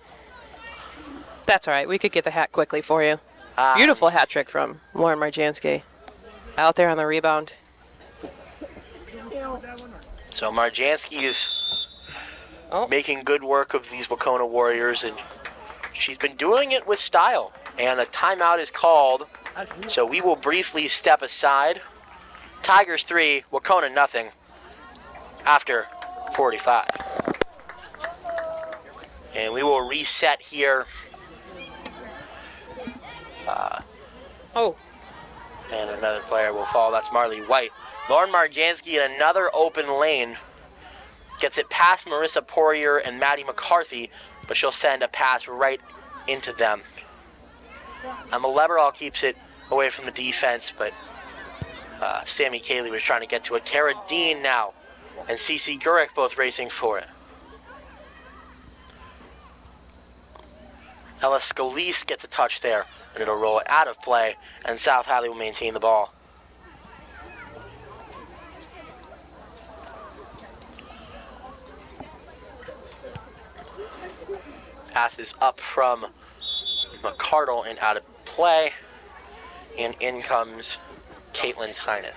That's all right. We could get the hat quickly for you. Beautiful hat trick from Lauren Marjansky. Out there on the rebound. So Marjansky is making good work of these Wahconah Warriors, and she's been doing it with style. And a timeout is called, so we will briefly step aside. Tigers 3, Wahconah nothing after 45. And we will reset here. And another player will fall. That's Marley White. Lauren Marjansky in another open lane. Gets it past Marissa Poirier and Maddie McCarthy, but she'll send a pass right into them. Emma Leverall keeps it away from the defense, but Sammy Cayley was trying to get to it. Cara Dean now and Cece Gurek both racing for it. Ella Scalise gets a touch there, and it'll roll it out of play, and South Hadley will maintain the ball. Passes up from McCardle and out of play, and in comes Caitlin Tynan.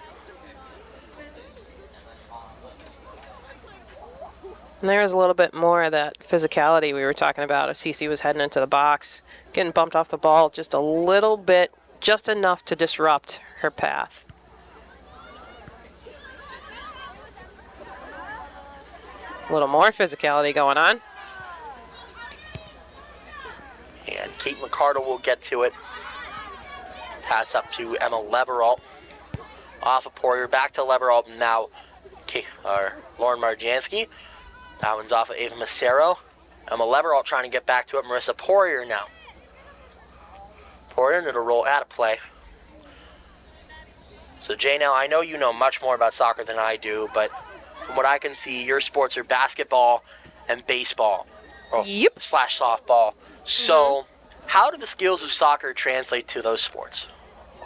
And there's a little bit more of that physicality we were talking about. Cece was heading into the box, getting bumped off the ball just a little bit, just enough to disrupt her path. A little more physicality going on. And Kate McCardle will get to it. Pass up to Emma Leveralt. Off of Poirier, back to Leveralt, and now Lauren Marjansky. That one's off of Ava Macero. Emma Leveralt trying to get back to it. Marissa Poirier now. Poirier into the roll out of play. So Jay, now I know you know much more about soccer than I do, but from what I can see, your sports are basketball and baseball. Yep. / softball. So how do the skills of soccer translate to those sports?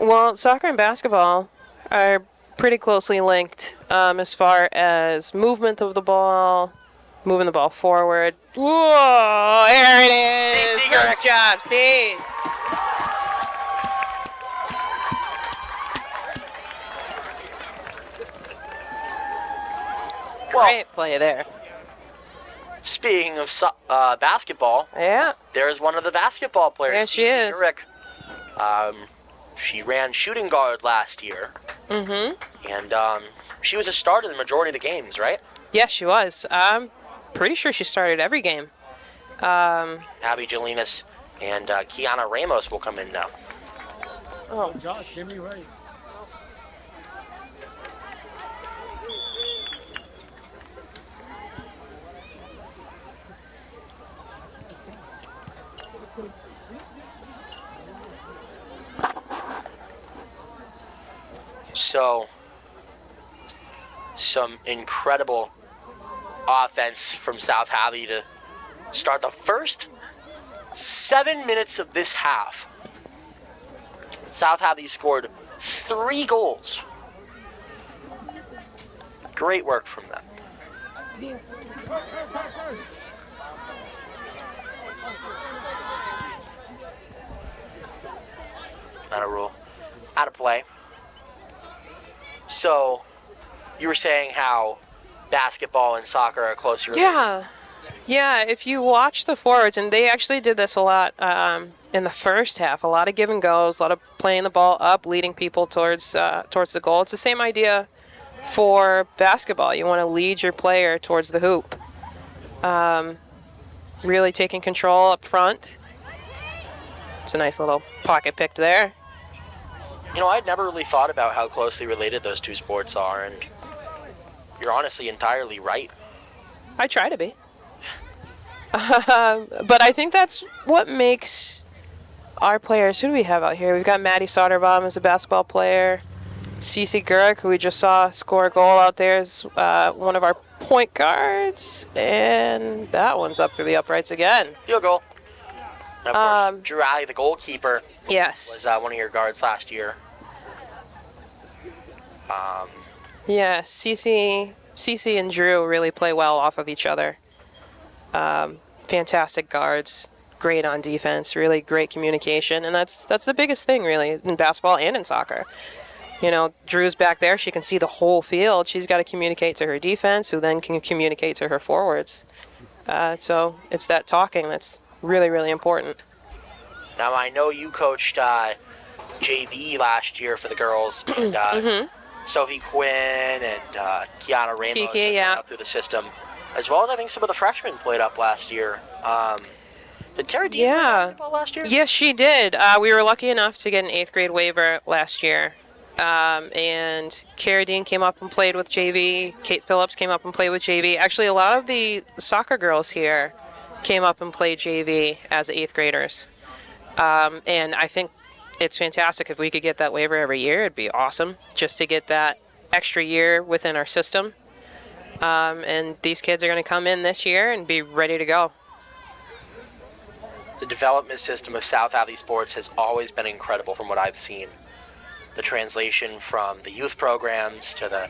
Well, soccer and basketball are pretty closely linked as far as movement of the ball, moving the ball forward. Whoa, there it is. Cece First job, C's. Great play there. Speaking of basketball, Yeah. there's one of the basketball players. There she Cece is. Gurick. She ran shooting guard last year. Mm-hmm. And she was a starter in the majority of the games, right? Yes, she was. I'm pretty sure she started every game. Abby Jelinas and Kiana Ramos will come in now. Oh, Josh, give me right. So, some incredible offense from South Hadley to start the first 7 minutes of this half. South Hadley scored 3 goals. Great work from them. Not a rule. Out of play. So, you were saying how basketball and soccer are closely related. Yeah, if you watch the forwards, and they actually did this a lot in the first half, a lot of give and goes, a lot of playing the ball up, leading people towards the goal. It's the same idea for basketball. You want to lead your player towards the hoop. Really taking control up front. It's a nice little pocket pick there. You know, I'd never really thought about how closely related those two sports are, and you're honestly entirely right. I try to be. But I think that's what makes our players. Who do we have out here? We've got Maddie Soderbaum as a basketball player. Cece Gurick, who we just saw score a goal out there, is one of our point guards. And that one's up through the uprights again. Field goal. And of course, Drew Alley, the goalkeeper, Yes. was one of your guards last year. Yeah, Cece and Drew really play well off of each other. Fantastic guards, great on defense, really great communication, and that's the biggest thing really in basketball and in soccer. You know, Drew's back there, she can see the whole field. She's got to communicate to her defense, who then can communicate to her forwards. So it's that talking that's really, really important. Now, I know you coached JV last year for the girls, and Sophie Quinn and Kiana Ramos Kiki, went up through the system, as well as I think some of the freshmen played up last year. Did Tara Dean play basketball last year? Yes, she did. We were lucky enough to get an 8th grade waiver last year. And Cara Dean came up and played with JV. Kate Phillips came up and played with JV. Actually, a lot of the soccer girls here came up and played JV as 8th graders. And I think it's fantastic if we could get that waiver every year. It'd be awesome just to get that extra year within our system. And these kids are going to come in this year and be ready to go. The development system of South Hadley Sports has always been incredible from what I've seen. The translation from the youth programs to the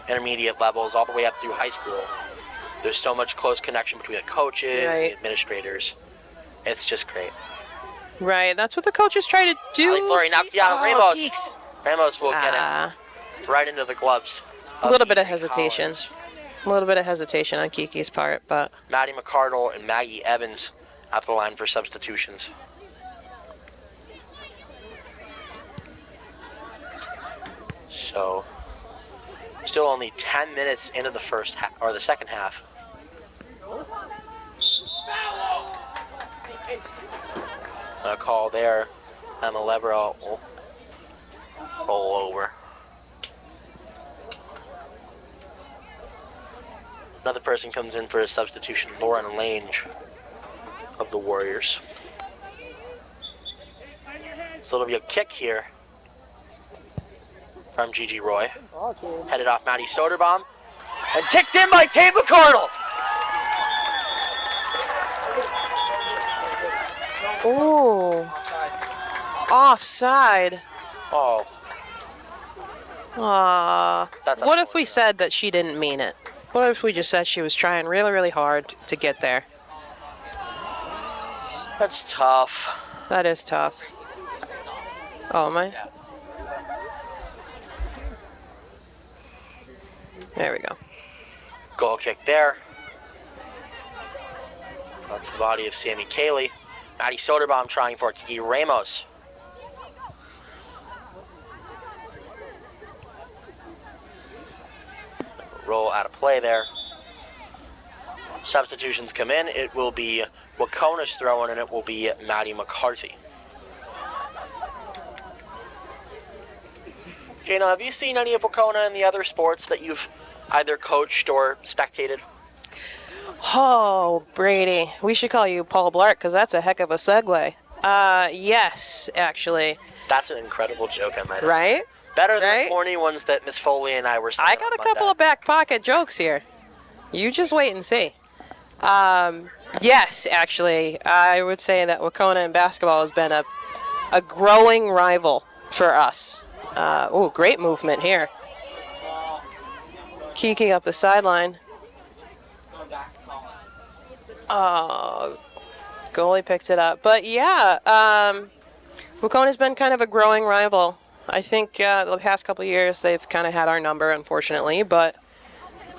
intermediate levels all the way up through high school. There's so much close connection between the coaches, the administrators. It's just great. Right, that's what the coaches try to do. Allie Fleury knocked out Ramos. Geeks. Ramos will get it right into the gloves. A little bit of hesitation. A little bit of hesitation on Kiki's part, but... Maddie McCardle and Maggie Evans out the line for substitutions. So, still only 10 minutes into the first half, or the second half. A call there, and the libero will roll over. Another person comes in for a substitution, Lauren Lange of the Warriors. So it'll be a kick here from Gigi Roy. Headed off Maddie Soderbaum. And ticked in by Tate McCardle. Ooh. Offside. Oh, That's What if we said that she didn't mean it? What if we just said she was trying really, really hard to get there? that's tough. That is tough. Oh, am I? There we go. Goal kick there. That's the body of Sammy Cayley. Maddie Soderbaum trying for Kiki Ramos. Roll out of play there. Substitutions come in. It will be Wahconah's throwing, and it will be Maddie McCarthy. Jana, have you seen any of Wahconah in the other sports that you've either coached or spectated? Oh, Brady. We should call you Paul Blart because that's a heck of a segue. Yes, actually. That's an incredible joke, I might add. Right? Better than Right? the corny ones that Miss Foley and I were saying. I got a couple of back pocket jokes here. You just wait and see. Yes, actually, I would say that Wahconah in basketball has been a growing rival for us. Oh, great movement here. Kiki up the sideline. Oh, goalie picks it up. But yeah, Wahconah's been kind of a growing rival. I think the past couple of years they've kind of had our number, unfortunately. But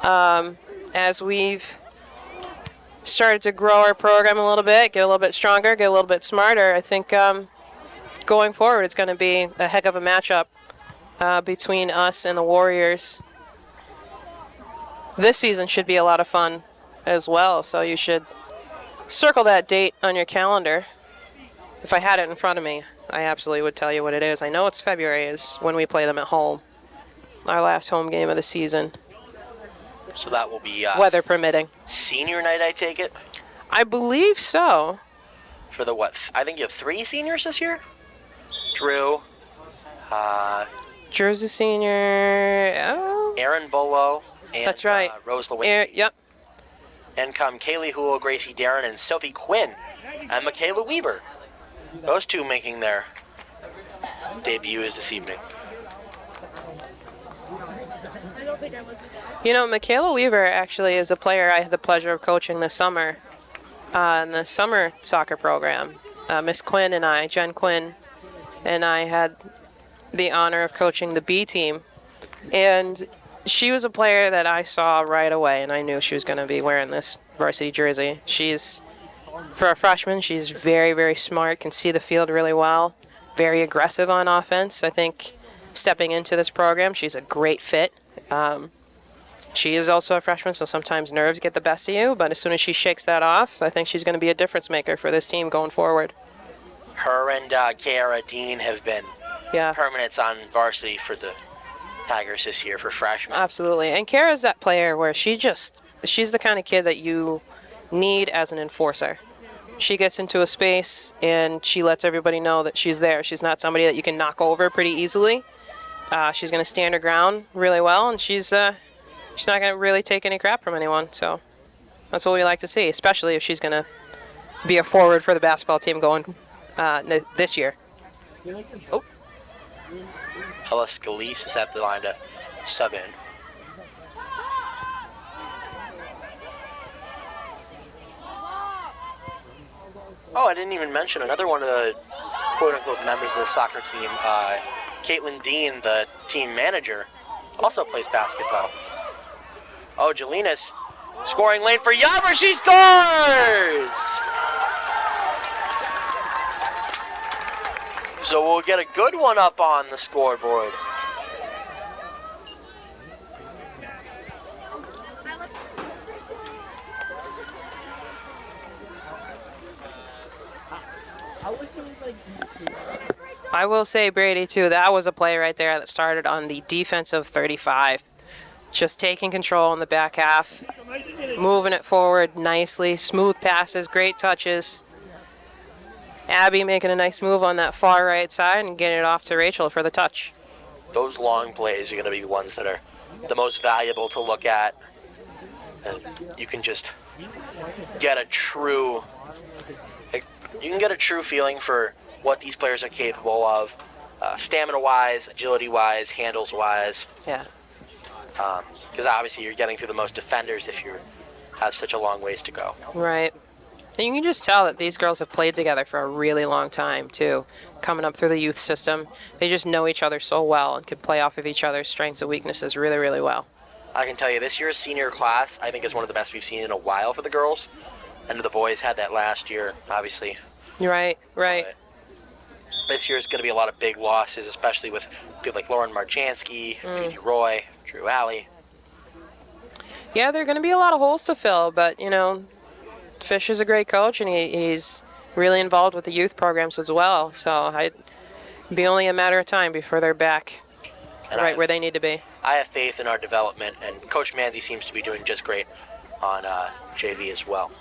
as we've started to grow our program a little bit, get a little bit stronger, get a little bit smarter, I think going forward it's going to be a heck of a matchup between us and the Warriors. This season should be a lot of fun as well, so you should circle that date on your calendar. If I had it in front of me, I absolutely would tell you what it is. I know it's February is when we play them at home. Our last home game of the season. So that will be Weather permitting. senior night, I take it? I believe so. For the what? I think you have 3 seniors this year? Drew, Drew's a senior. Oh, Aaron Bolo, and that's right. Rose Lewinsky. Yep. And come Kaylee Houle, Gracie Darren, and Sophie Quinn, and Michaela Weaver. Those 2 making their debuts this evening. You know, Michaela Weaver actually is a player I had the pleasure of coaching this summer in the summer soccer program. Miss Quinn and I, Jen Quinn, and I had the honor of coaching the B team. And she was a player that I saw right away, and I knew she was going to be wearing this varsity jersey. She's, for a freshman, she's very, very smart, can see the field really well, very aggressive on offense. I think stepping into this program, she's a great fit. She is also a freshman, so sometimes nerves get the best of you, but as soon as she shakes that off, I think she's going to be a difference maker for this team going forward. Her and Kiara Dean have been Yeah. permanents on varsity for the Tigers this year for freshmen. Absolutely. And Kara's that player where she's the kind of kid that you need as an enforcer. She gets into a space and she lets everybody know that she's there. She's not somebody that you can knock over pretty easily. She's going to stand her ground really well, and she's not going to really take any crap from anyone. So that's what we like to see, especially if she's going to be a forward for the basketball team going this year. Oh. Ella Scalise is at the line to sub in. Oh, I didn't even mention another one of the quote-unquote members of the soccer team, Caitlin Dean, the team manager, also plays basketball. Oh, Jelena's scoring lane for Yabber. She scores! So we'll get a good one up on the scoreboard. I wish it was I will say, Brady, too, that was a play right there that started on the defensive 35. Just taking control in the back half, moving it forward nicely, smooth passes, great touches. Abby making a nice move on that far right side and getting it off to Rachel for the touch. Those long plays are going to be the ones that are the most valuable to look at. And you can just get a true feeling for what these players are capable of, stamina-wise, agility-wise, handles-wise. Yeah. Because obviously you're getting through the most defenders if you have such a long ways to go. Right. And you can just tell that these girls have played together for a really long time, too, coming up through the youth system. They just know each other so well and can play off of each other's strengths and weaknesses really, really well. I can tell you this year's senior class, I think, is one of the best we've seen in a while for the girls. And the boys had that last year, obviously. Right. But this year is going to be a lot of big losses, especially with people like Lauren Marchansky, Judy Roy, Drew Alley. Yeah, there are going to be a lot of holes to fill, but, you know, Fish is a great coach, and he's really involved with the youth programs as well. So it'd be only a matter of time before they're back right where they need to be. I have faith in our development, and Coach Manzi seems to be doing just great on JV as well.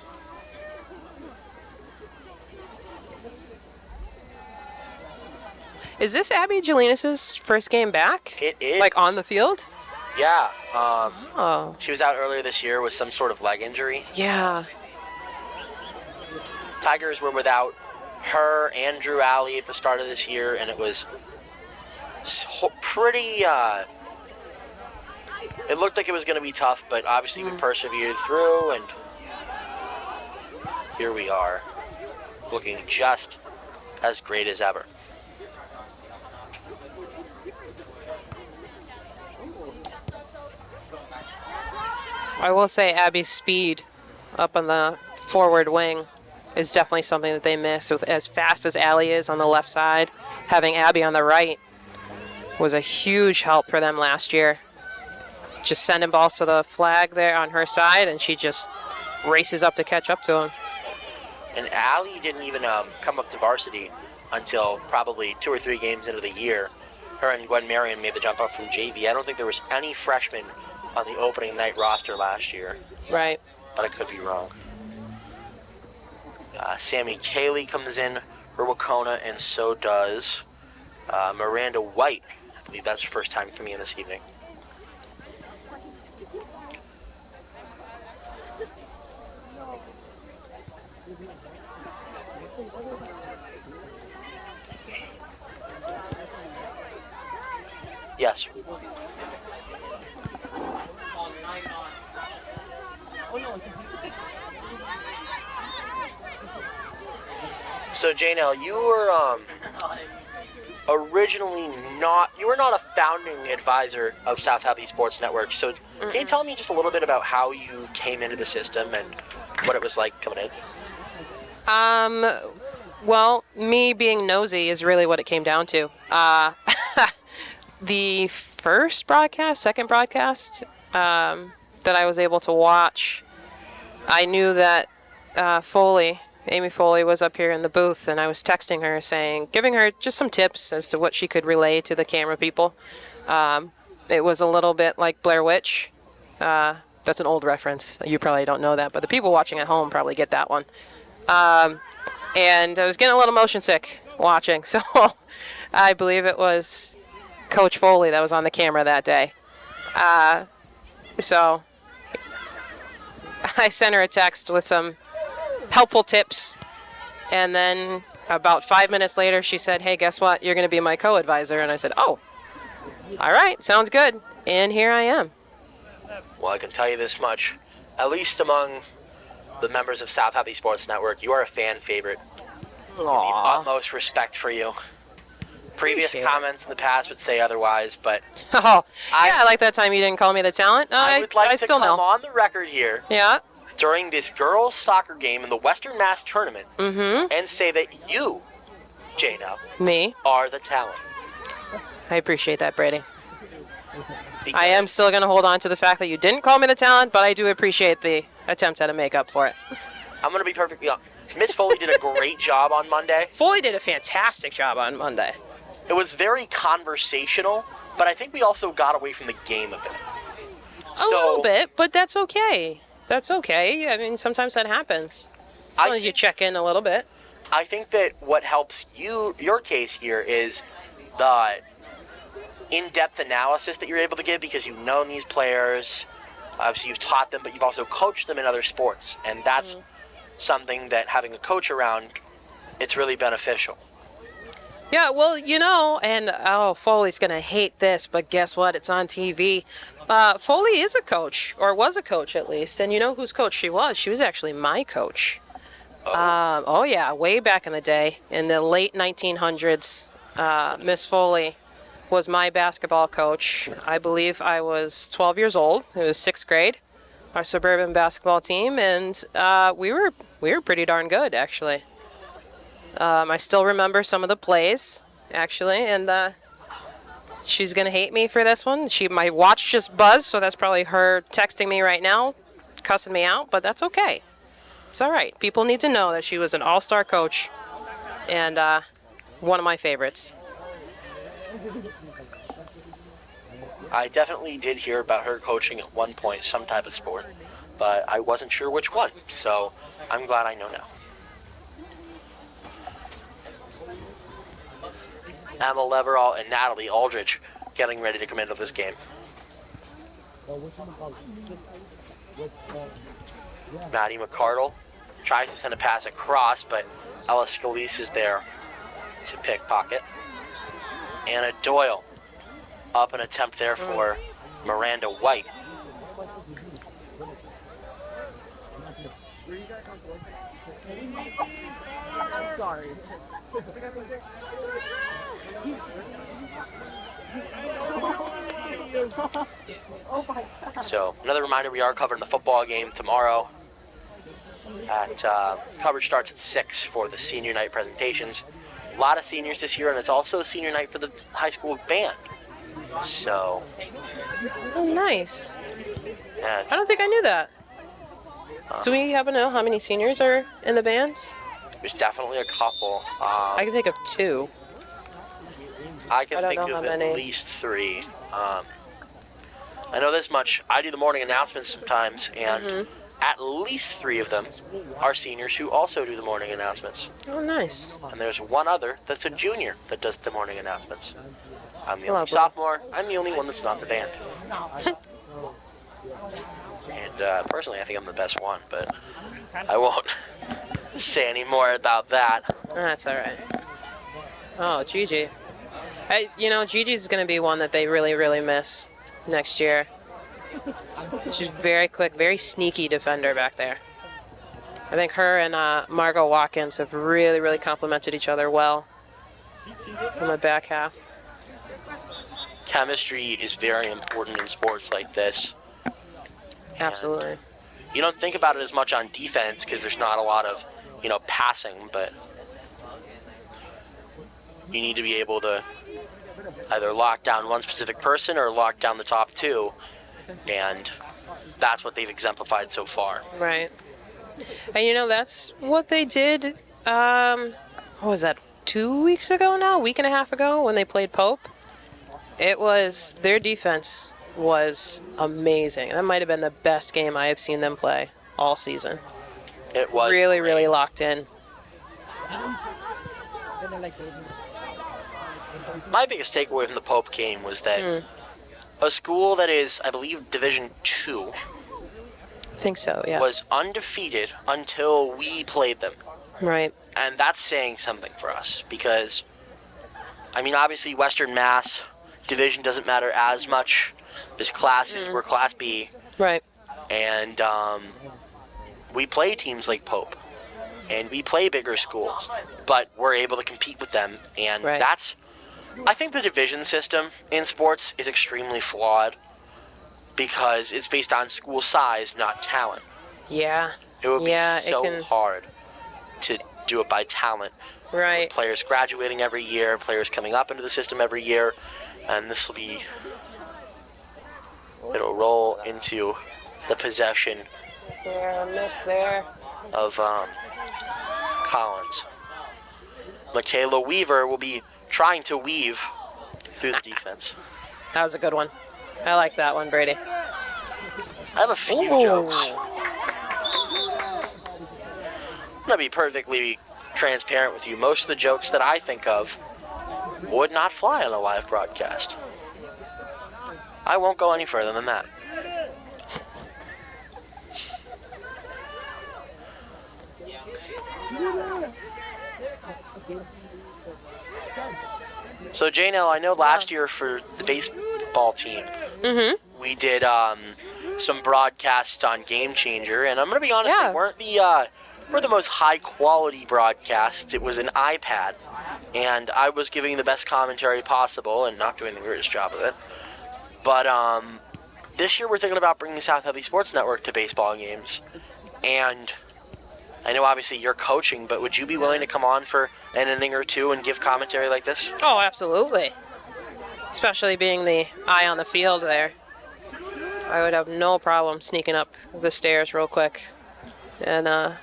Is this Abby Jelinas' first game back? It is. Like on the field? Yeah. Oh. She was out earlier this year with some sort of leg injury. Yeah. Tigers were without her and Drew Alley at the start of this year, and it was pretty. It looked like it was going to be tough, but obviously we persevered through, and here we are, looking just as great as ever. I will say Abby's speed up on the forward wing is definitely something that they miss. With as fast as Allie is on the left side, having Abby on the right was a huge help for them last year. Just sending balls to the flag there on her side, and she just races up to catch up to him. And Allie didn't even come up to varsity until probably 2 or 3 games into the year. Her and Gwen Marion made the jump up from JV. I don't think there was any freshmen on the opening night roster last year. Right. But I could be wrong. Sammy Cayley comes in for Wahconah, and so does Miranda White. I believe that's her first time coming in this evening. Yes. So Janelle, you were originally not a founding advisor of South Hadley Sports Network. So can you tell me just a little bit about how you came into the system and what it was like coming in? Well, me being nosy is really what it came down to. The second broadcast that I was able to watch, I knew that Amy Foley was up here in the booth, and I was texting her giving her just some tips as to what she could relay to the camera people. It was a little bit like Blair Witch. That's an old reference. You probably don't know that, but the people watching at home probably get that one. And I was getting a little motion sick watching, so I believe it was Coach Foley that was on the camera that day. So I sent her a text with some helpful tips, and then about 5 minutes later she said, "Hey, guess what? You're going to be my co-advisor." And I said, "Oh, all right, sounds good." And here I am. Well, I can tell you this much. At least among the members of South Hadley Sports Network, you are a fan favorite. The utmost respect for you. Previous comments in the past would say otherwise, but I like that time you didn't call me the talent. I would like to still come know. on the record here. Yeah. During this girls' soccer game in the Western Mass tournament, and say that you, Jana, are the talent. I appreciate that, Brady. I am still going to hold on to the fact that you didn't call me the talent, but I do appreciate the attempt at a make-up for it. I'm going to be perfectly honest. Miss Foley did a great job on Monday. Foley did a fantastic job on Monday. It was very conversational, but I think we also got away from the game a bit. A little bit, but that's okay. That's okay. I mean, sometimes that happens. As long as you check in a little bit. I think that what helps your case here is the in-depth analysis that you're able to give because you've known these players. Obviously, you've taught them, but you've also coached them in other sports. And that's something that having a coach around, it's really beneficial. Yeah, well, and Foley's going to hate this, but guess what? It's on TV. Foley is a coach, or was a coach at least. And you know whose coach she was? She was actually my coach. Oh yeah, way back in the day, in the late 1900s, Miss Foley was my basketball coach. I believe I was 12 years old. It was 6th grade, our suburban basketball team, and we were pretty darn good, actually. I still remember some of the plays, actually, and she's gonna hate me for this one. My watch just buzzed, so that's probably her texting me right now, cussing me out, but that's okay. It's all right. People need to know that she was an all-star coach and one of my favorites. I definitely did hear about her coaching at one point, some type of sport, but I wasn't sure which one, so I'm glad I know now. Emma Leverall and Natalie Aldridge getting ready to come into this game. Maddie McCardle tries to send a pass across, but Ella Scalise is there to pickpocket. Anna Doyle up an attempt there for Miranda White. I'm sorry. So another reminder, we are covering the football game tomorrow. Coverage starts at 6 for the senior night presentations. A lot of seniors this year, and it's also a senior night for the high school band. So. Oh, nice. Yeah, I don't think I knew that. Do we happen to know how many seniors are in the band? There's definitely a couple. I can think of 2. I can I don't think know of how at many. least 3. I know this much. I do the morning announcements sometimes, and at least 3 of them are seniors who also do the morning announcements. Oh, nice. And there's one other that's a junior that does the morning announcements. I'm the only Lovely. sophomore. I'm the only one that's not in the band. And personally, I think I'm the best one, but I won't say any more about that. That's all right. Oh, Gigi. Gigi's going to be one that they really, really miss next year. She's very quick, very sneaky defender back there. I think her and Margot Watkins have really, really complemented each other well in the back half. Chemistry is very important in sports like this. Absolutely. You don't think about it as much on defense because there's not a lot of, passing, but you need to be able to either lock down one specific person or lock down the top 2, and that's what they've exemplified so far. Right. And that's what they did, what was that, 2 weeks ago now? A week and a half ago when they played Pope? Their defense was amazing. That might have been the best game I have seen them play all season. It was really, great. really locked in. My biggest takeaway from the Pope game was that a school that is, I believe, Division II I think so, yeah. was undefeated until we played them. Right. And that's saying something for us because, obviously Western Mass division doesn't matter as much as classes. We're Class B. Right. And we play teams like Pope. And we play bigger schools. But we're able to compete with them. And Right. I think the division system in sports is extremely flawed because it's based on school size, not talent. Yeah. It would be Yeah, so hard to do it by talent. Right. Players graduating every year, players coming up into the system every year, and it'll roll into the possession There, miss there. of Collins. Michaela Weaver will be trying to weave through the defense. That was a good one. I liked that one, Brady. I have a few Ooh. jokes. I'm going to be perfectly transparent with you. Most of the jokes that I think of would not fly on a live broadcast. I won't go any further than that. So, J-Nell, I know last year for the baseball team, we did some broadcasts on Game Changer, and I'm going to be honest, Yeah. they weren't the most high-quality broadcasts. It was an iPad, and I was giving the best commentary possible and not doing the greatest job of it. But this year we're thinking about bringing South Hadley Sports Network to baseball games, and I know obviously you're coaching, but would you be willing to come on for an inning or two and give commentary like this? Oh, absolutely. Especially being the eye on the field there. I would have no problem sneaking up the stairs real quick and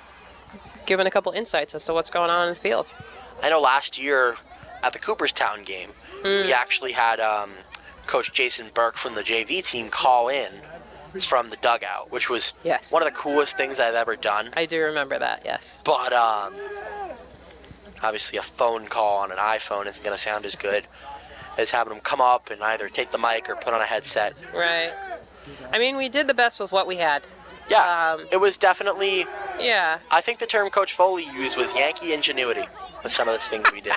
giving a couple insights as to what's going on in the field. I know last year at the Cooperstown game, we actually had Coach Jason Burke from the JV team call in from the dugout, which was Yes. one of the coolest things I've ever done. I do remember that, yes. But obviously a phone call on an iPhone isn't going to sound as good as having them come up and either take the mic or put on a headset. Right. I mean, we did the best with what we had. Yeah, it was definitely, Yeah. I think the term Coach Foley used was Yankee ingenuity with some of the things we did.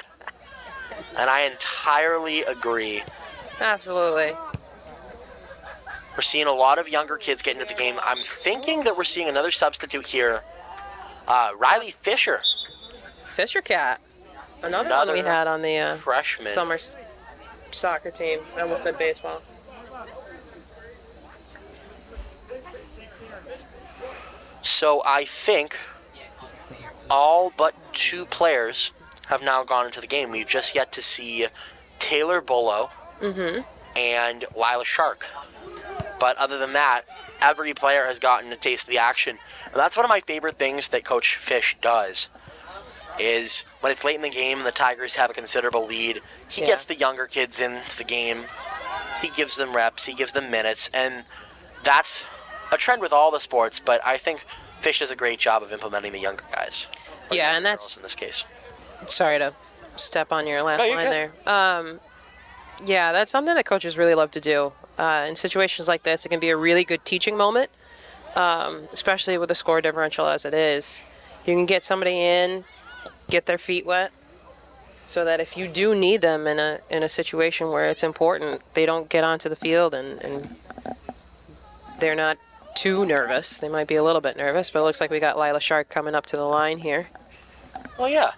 And I entirely agree. Absolutely. We're seeing a lot of younger kids get into the game. I'm thinking that we're seeing another substitute here. Riley Fisher, Fisher Cat. Another one we had on the freshman. summer soccer team. I almost said baseball. So I think all but 2 players have now gone into the game. We've just yet to see Taylor Bullow and Lila Shark. But other than that, every player has gotten a taste of the action. And that's one of my favorite things that Coach Fish does, is when it's late in the game and the Tigers have a considerable lead, he gets the younger kids into the game. He gives them reps, he gives them minutes, and that's a trend with all the sports, but I think Fish does a great job of implementing the younger guys. Or Yeah, younger and that's- girls in this case. Sorry to step on your last No, you're line good. there. Yeah, that's something that coaches really love to do. In situations like this, it can be a really good teaching moment, especially with the score differential as it is. You can get somebody in, get their feet wet, so that if you do need them in a situation where it's important, they don't get onto the field and they're not too nervous. They might be a little bit nervous, but it looks like we got Lila Shark coming up to the line here. Well, yeah.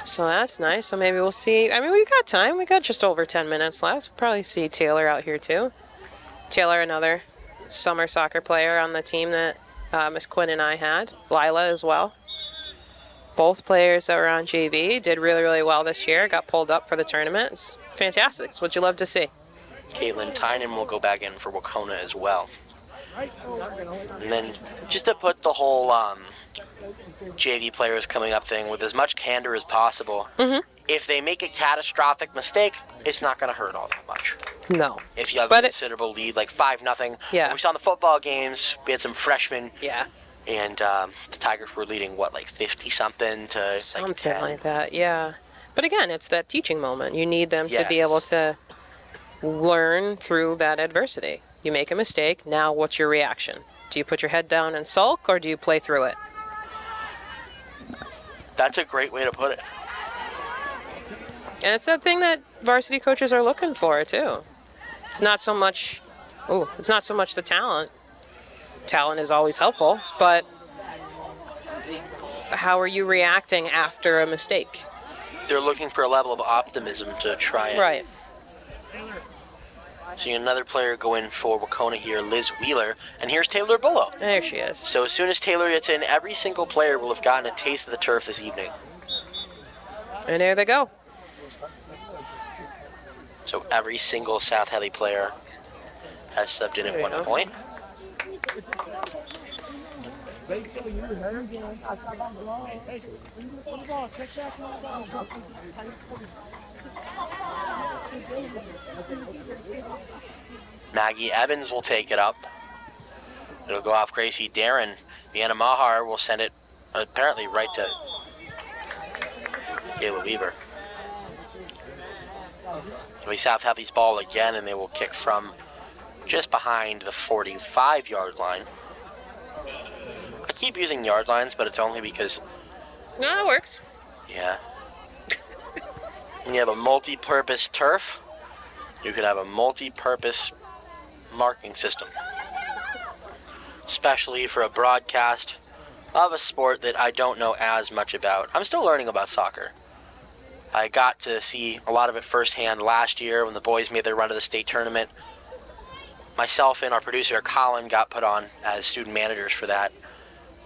So that's nice. So maybe we'll see. I mean, we've got time. We got just over 10 minutes left. We'll probably see Taylor out here too. Taylor, another summer soccer player on the team that Miss Quinn and I had. Lila as well. Both players that were on JV did really, really well this year. Got pulled up for the tournament. It's fantastic. It's what you love to see. Caitlin Tynan will go back in for Wahconah as well. And then just to put the whole JV players coming up thing with as much candor as possible, if they make a catastrophic mistake, it's not going to hurt all that much. No. If you have But a considerable lead, like 5-0. Yeah. We saw in the football games, we had some freshmen, Yeah. and the Tigers were leading, what, like 50-something to Something like 10. like that, yeah. But again, it's that teaching moment. You need them to be Yes. able to learn through that adversity. You make a mistake, now what's your reaction? Do you put your head down and sulk, or do you play through it? That's a great way to put it. And it's that thing that varsity coaches are looking for, too. It's not so much the talent. Talent is always helpful, but how are you reacting after a mistake? They're looking for a level of optimism to try and Right. seeing another player go in for Wahconah here, Liz Wheeler, and here's Taylor Bullow. There she is. So as soon as Taylor gets in, every single player will have gotten a taste of the turf this evening. And there they go. So every single South Hadley player has subbed in at There you one go. point. Wait till you hurt again. I stop on the ball. Hey, on the ball. Check back on the ball. Maggie Evans will take it up. It'll go off Gracie Darren. Vienna Mahar will send it apparently right to Kayla Weaver. It'll be South Hadley's ball again, and they will kick from just behind the 45-yard line. I keep using yard lines, but it's only because... No, it works. Yeah. When you have a multi-purpose turf, you could have a multi-purpose marking system. Especially for a broadcast of a sport that I don't know as much about. I'm still learning about soccer. I got to see a lot of it firsthand last year when the boys made their run to the state tournament. Myself and our producer, Colin, got put on as student managers for that.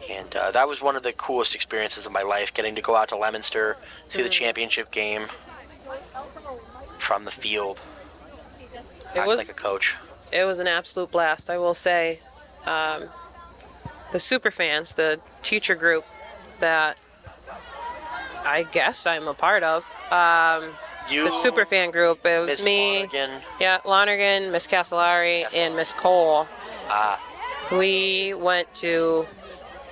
And that was one of the coolest experiences of my life, getting to go out to Leominster, see the championship game from the field, act like a coach. It was an absolute blast, I will say. The super fans, the teacher group that I guess I'm a part of, the super fan group, it was Miss me, Lonergan. yeah, Lonergan, Miss Castellari, and Miss Cole. We went to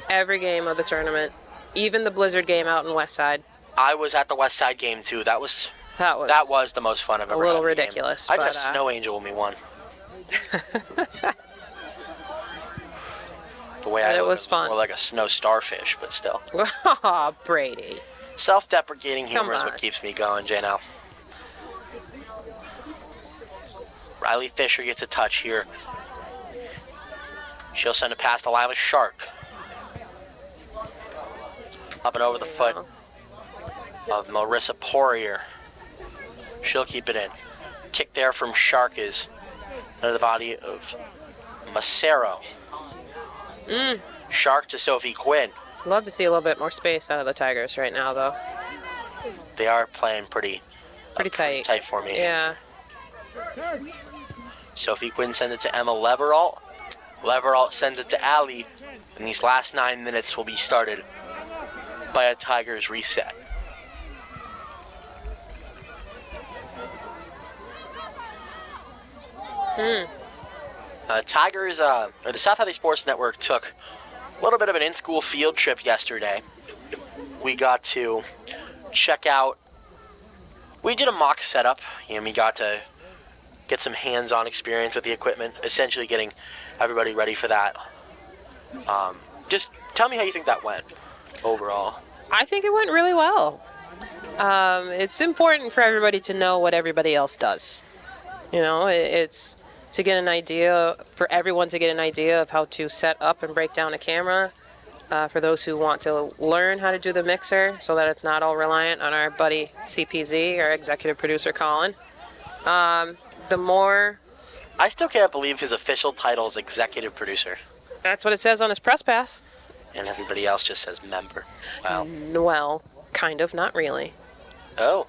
every game of the tournament, even the Blizzard game out in Westside. I was at the West Side game too. That was the most fun I've ever had. a little in a game. ridiculous. I had but, a snow angel when we won. The way But I it was fun. More like a snow starfish, but still. Oh, Brady. Self-deprecating humor is Come what on. keeps me going, J-Now. Riley Fisher gets a touch here. She'll send a pass to Lila Shark. Up and over the foot of Marissa Poirier. She'll keep it in. Kick there from Shark is under the body of Macero. Shark to Sophie Quinn. Love to see a little bit more space out of the Tigers right now, though. They are playing pretty Tight. tight formation. Yeah. Sophie Quinn sends it to Emma Leveralt. Leveralt sends it to Allie. And these last 9 minutes will be started by a Tigers reset. Tigers, or the South Hadley Sports Network took a little bit of an in-school field trip yesterday. We got to check out, we did a mock setup, and we got to get some hands-on experience with the equipment, essentially getting everybody ready for that. Just tell me how you think that went overall. I think it went really well. It's important for everybody to know what everybody else does. You know, it's to get an idea, for everyone to get an idea of how to set up and break down a camera. For those who want to learn how to do the mixer so that it's not all reliant on our buddy CPZ, our executive producer Colin. The more... I still can't believe his official title is executive producer. That's what it says on his press pass. And everybody else just says member. Wow. Well, kind of, not really. Oh.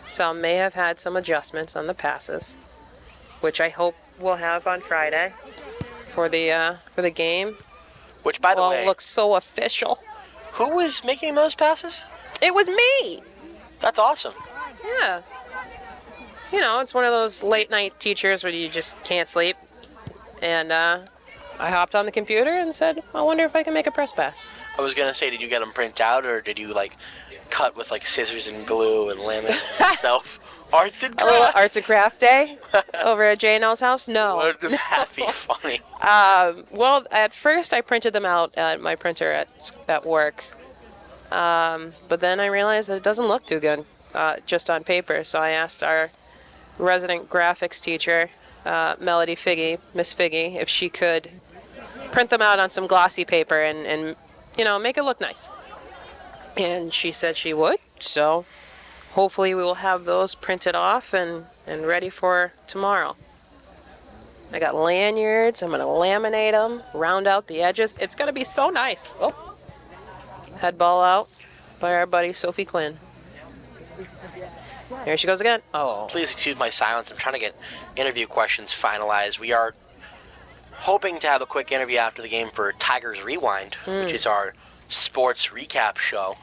Some may have had some adjustments on the passes, which I hope we'll have on Friday for the game. Which, by the Well, way, it looks so official. who was making those passes? It was me. That's awesome. Yeah. You know, it's one of those late night teachers where you just can't sleep. And I hopped on the computer and said, I wonder if I can make a press pass. I was going to say, did you get them print out, or did you, cut with, scissors and glue and laminate yourself? Arts and A little crafts? arts and craft day over at J&L's house? No. Wouldn't that be funny? Well, at first I printed them out at my printer at work. But then I realized that it doesn't look too good just on paper. So I asked our resident graphics teacher, Melody Figgy, Miss Figgy, if she could print them out on some glossy paper and make it look nice. And she said she would. So hopefully we will have those printed off and ready for tomorrow. I got lanyards. I'm going to laminate them, round out the edges. It's going to be so nice. Oh, head ball out by our buddy Sophie Quinn. Here she goes again. Oh. Please excuse my silence. I'm trying to get interview questions finalized. We are hoping to have a quick interview after the game for Tigers Rewind, which is our sports recap show.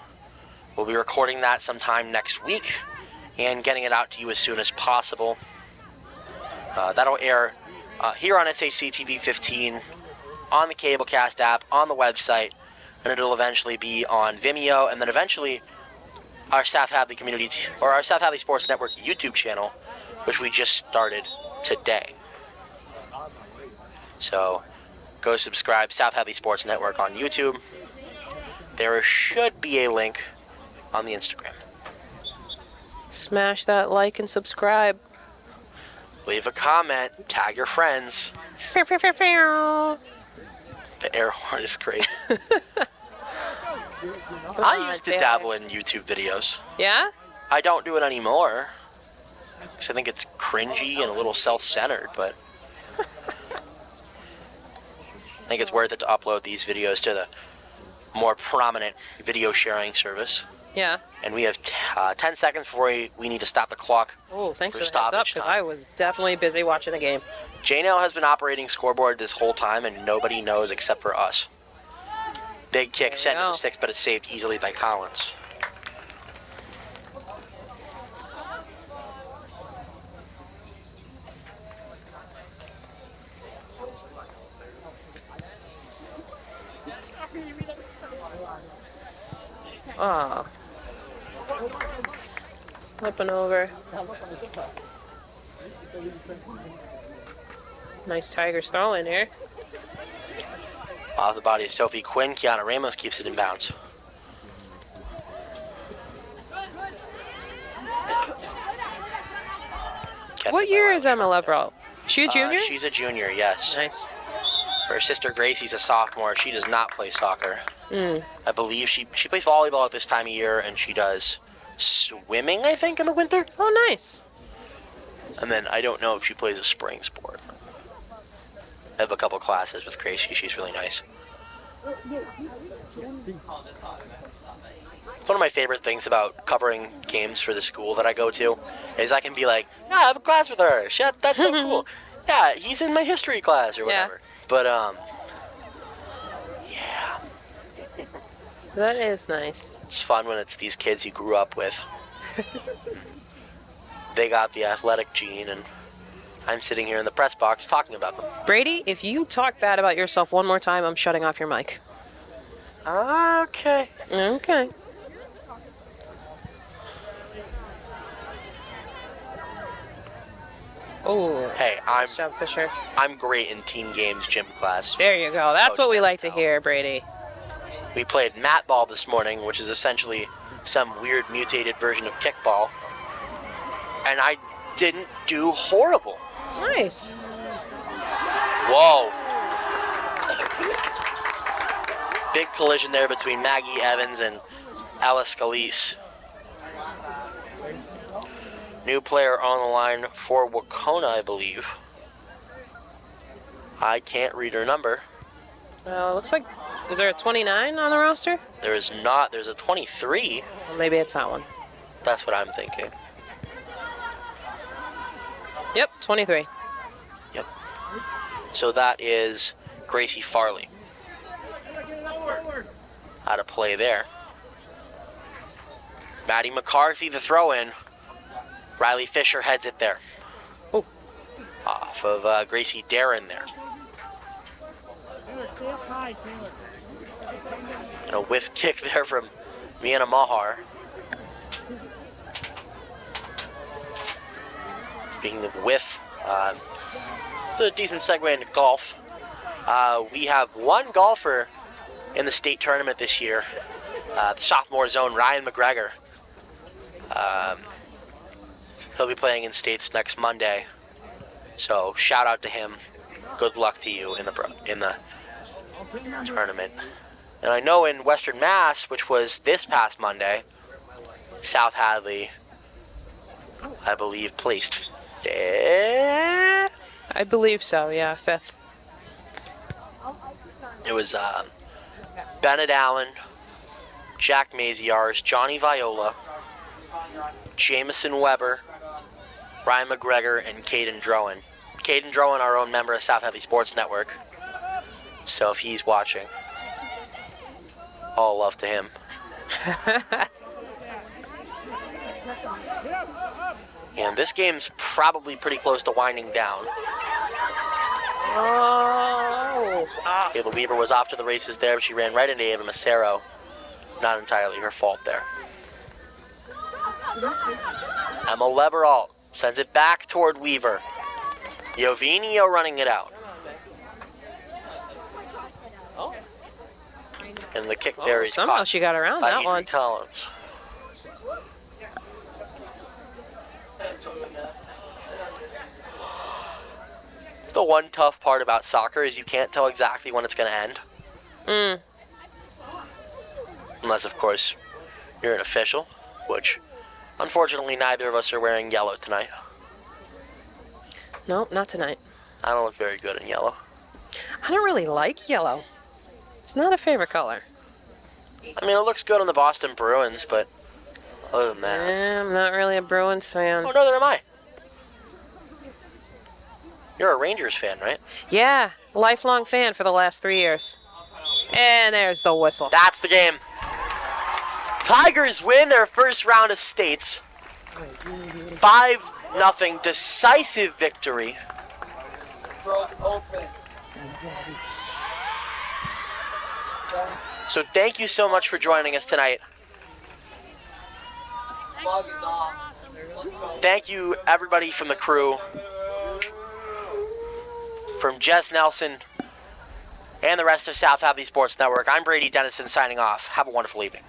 We'll be recording that sometime next week and getting it out to you as soon as possible. That'll air here on SHC TV 15, on the Cablecast app, on the website, and it'll eventually be on Vimeo, and then eventually our South Hadley community, or our South Hadley Sports Network YouTube channel, which we just started today. So go subscribe, South Hadley Sports Network on YouTube. There should be a link on the Instagram. Smash that like and subscribe. Leave a comment, tag your friends. Fear, fear, fear, fear. The air horn is great. I used to dabble in YouTube videos. Yeah? I don't do it anymore, because I think it's cringy and a little self-centered, but I think it's worth it to upload these videos to the more prominent video sharing service. Yeah. And we have 10 seconds before we need to stop the clock. Oh, thanks for for the heads up, stoppage because time. I was definitely busy watching the game. J-Nail has been operating scoreboard this whole time, and nobody knows except for us. Big kick There sent we to go. the six, but it's saved easily by Collins. Oh. Flipping over. Nice Tigers throw in here. Off the body of Sophie Quinn, Kiana Ramos keeps it in bounds. Kept What it by year Riley is Emma Schmidt. Leverall? She a junior? She's a junior, yes. Nice. Her sister Gracie's a sophomore. She does not play soccer. Mm. I believe she plays volleyball at this time of year, and she does swimming, I think, in the winter. Oh, nice. And then I don't know if she plays a spring sport. I have a couple classes with Gracie. She's really nice. It's one of my favorite things about covering games for the school that I go to is I can be like, yeah, I have a class with her. Shit, that's so cool. Yeah, he's in my history class or Yeah. whatever. But, yeah. That is nice. It's fun when it's these kids you grew up with. They got the athletic gene, and I'm sitting here in the press box talking about them. Brady, if you talk bad about yourself one more time, I'm shutting off your mic. Okay. Okay. Oh, Hey, nice job, Fisher. I'm great in team games gym class. There you go. That's Coach what we like to Downtown. hear, Brady. We played mat ball this morning, which is essentially some weird mutated version of kickball. And I didn't do horrible. Nice. Whoa. Big collision there between Maggie Evans and Alice Scalise. New player on the line for Wahconah, I believe. I can't read her number. Looks like, is there a 29 on the roster? There is not. There's a 23. Well, maybe it's that one. That's what I'm thinking. Yep, 23. Yep. So that is Gracie Farley. Out of play there. Maddie McCarthy, the throw-in. Riley Fisher heads it there. Oh. Off of Gracie Darren there. And a whiff kick there from Miana Mahar. Speaking of whiff, it's a decent segue into golf. We have one golfer in the state tournament this year, the sophomore zone, Ryan McGregor. He'll be playing in states next Monday, so shout out to him. Good luck to you in the tournament. And I know in Western Mass, which was this past Monday, South Hadley, I believe, placed fifth. I believe so, yeah, 5th. It was Bennett Allen, Jack Maziars, Johnny Viola, Jameson Weber, Ryan McGregor, and Caden Drowan Caden Drowan, our own member of South Hadley Sports Network. So if he's watching, all love to him. And this game's probably pretty close to winding down. Oh. Ava Weaver was off to the races there, but she ran right into Ava Macero. Not entirely her fault there. Emma Leberalt sends it back toward Weaver. Jovinio running it out. And the kick there is Somehow caught she got around by that Adrian one. Collins. It's the one tough part about soccer is you can't tell exactly when it's going to end. Unless, of course, you're an official, which unfortunately neither of us are wearing yellow tonight. Nope, not tonight. I don't look very good in yellow. I don't really like yellow. It's not a favorite color. I mean, it looks good on the Boston Bruins, but other than that... I'm not really a Bruins fan. Oh, neither am I. You're a Rangers fan, right? Yeah, lifelong fan for the last 3 years. And there's the whistle. That's the game. Tigers win their first round of states. 5-0 decisive victory. So thank you so much for joining us tonight. Thank you, everybody from the crew. From Jess Nelson and the rest of South Hadley Sports Network, I'm Brady Dennison signing off. Have a wonderful evening.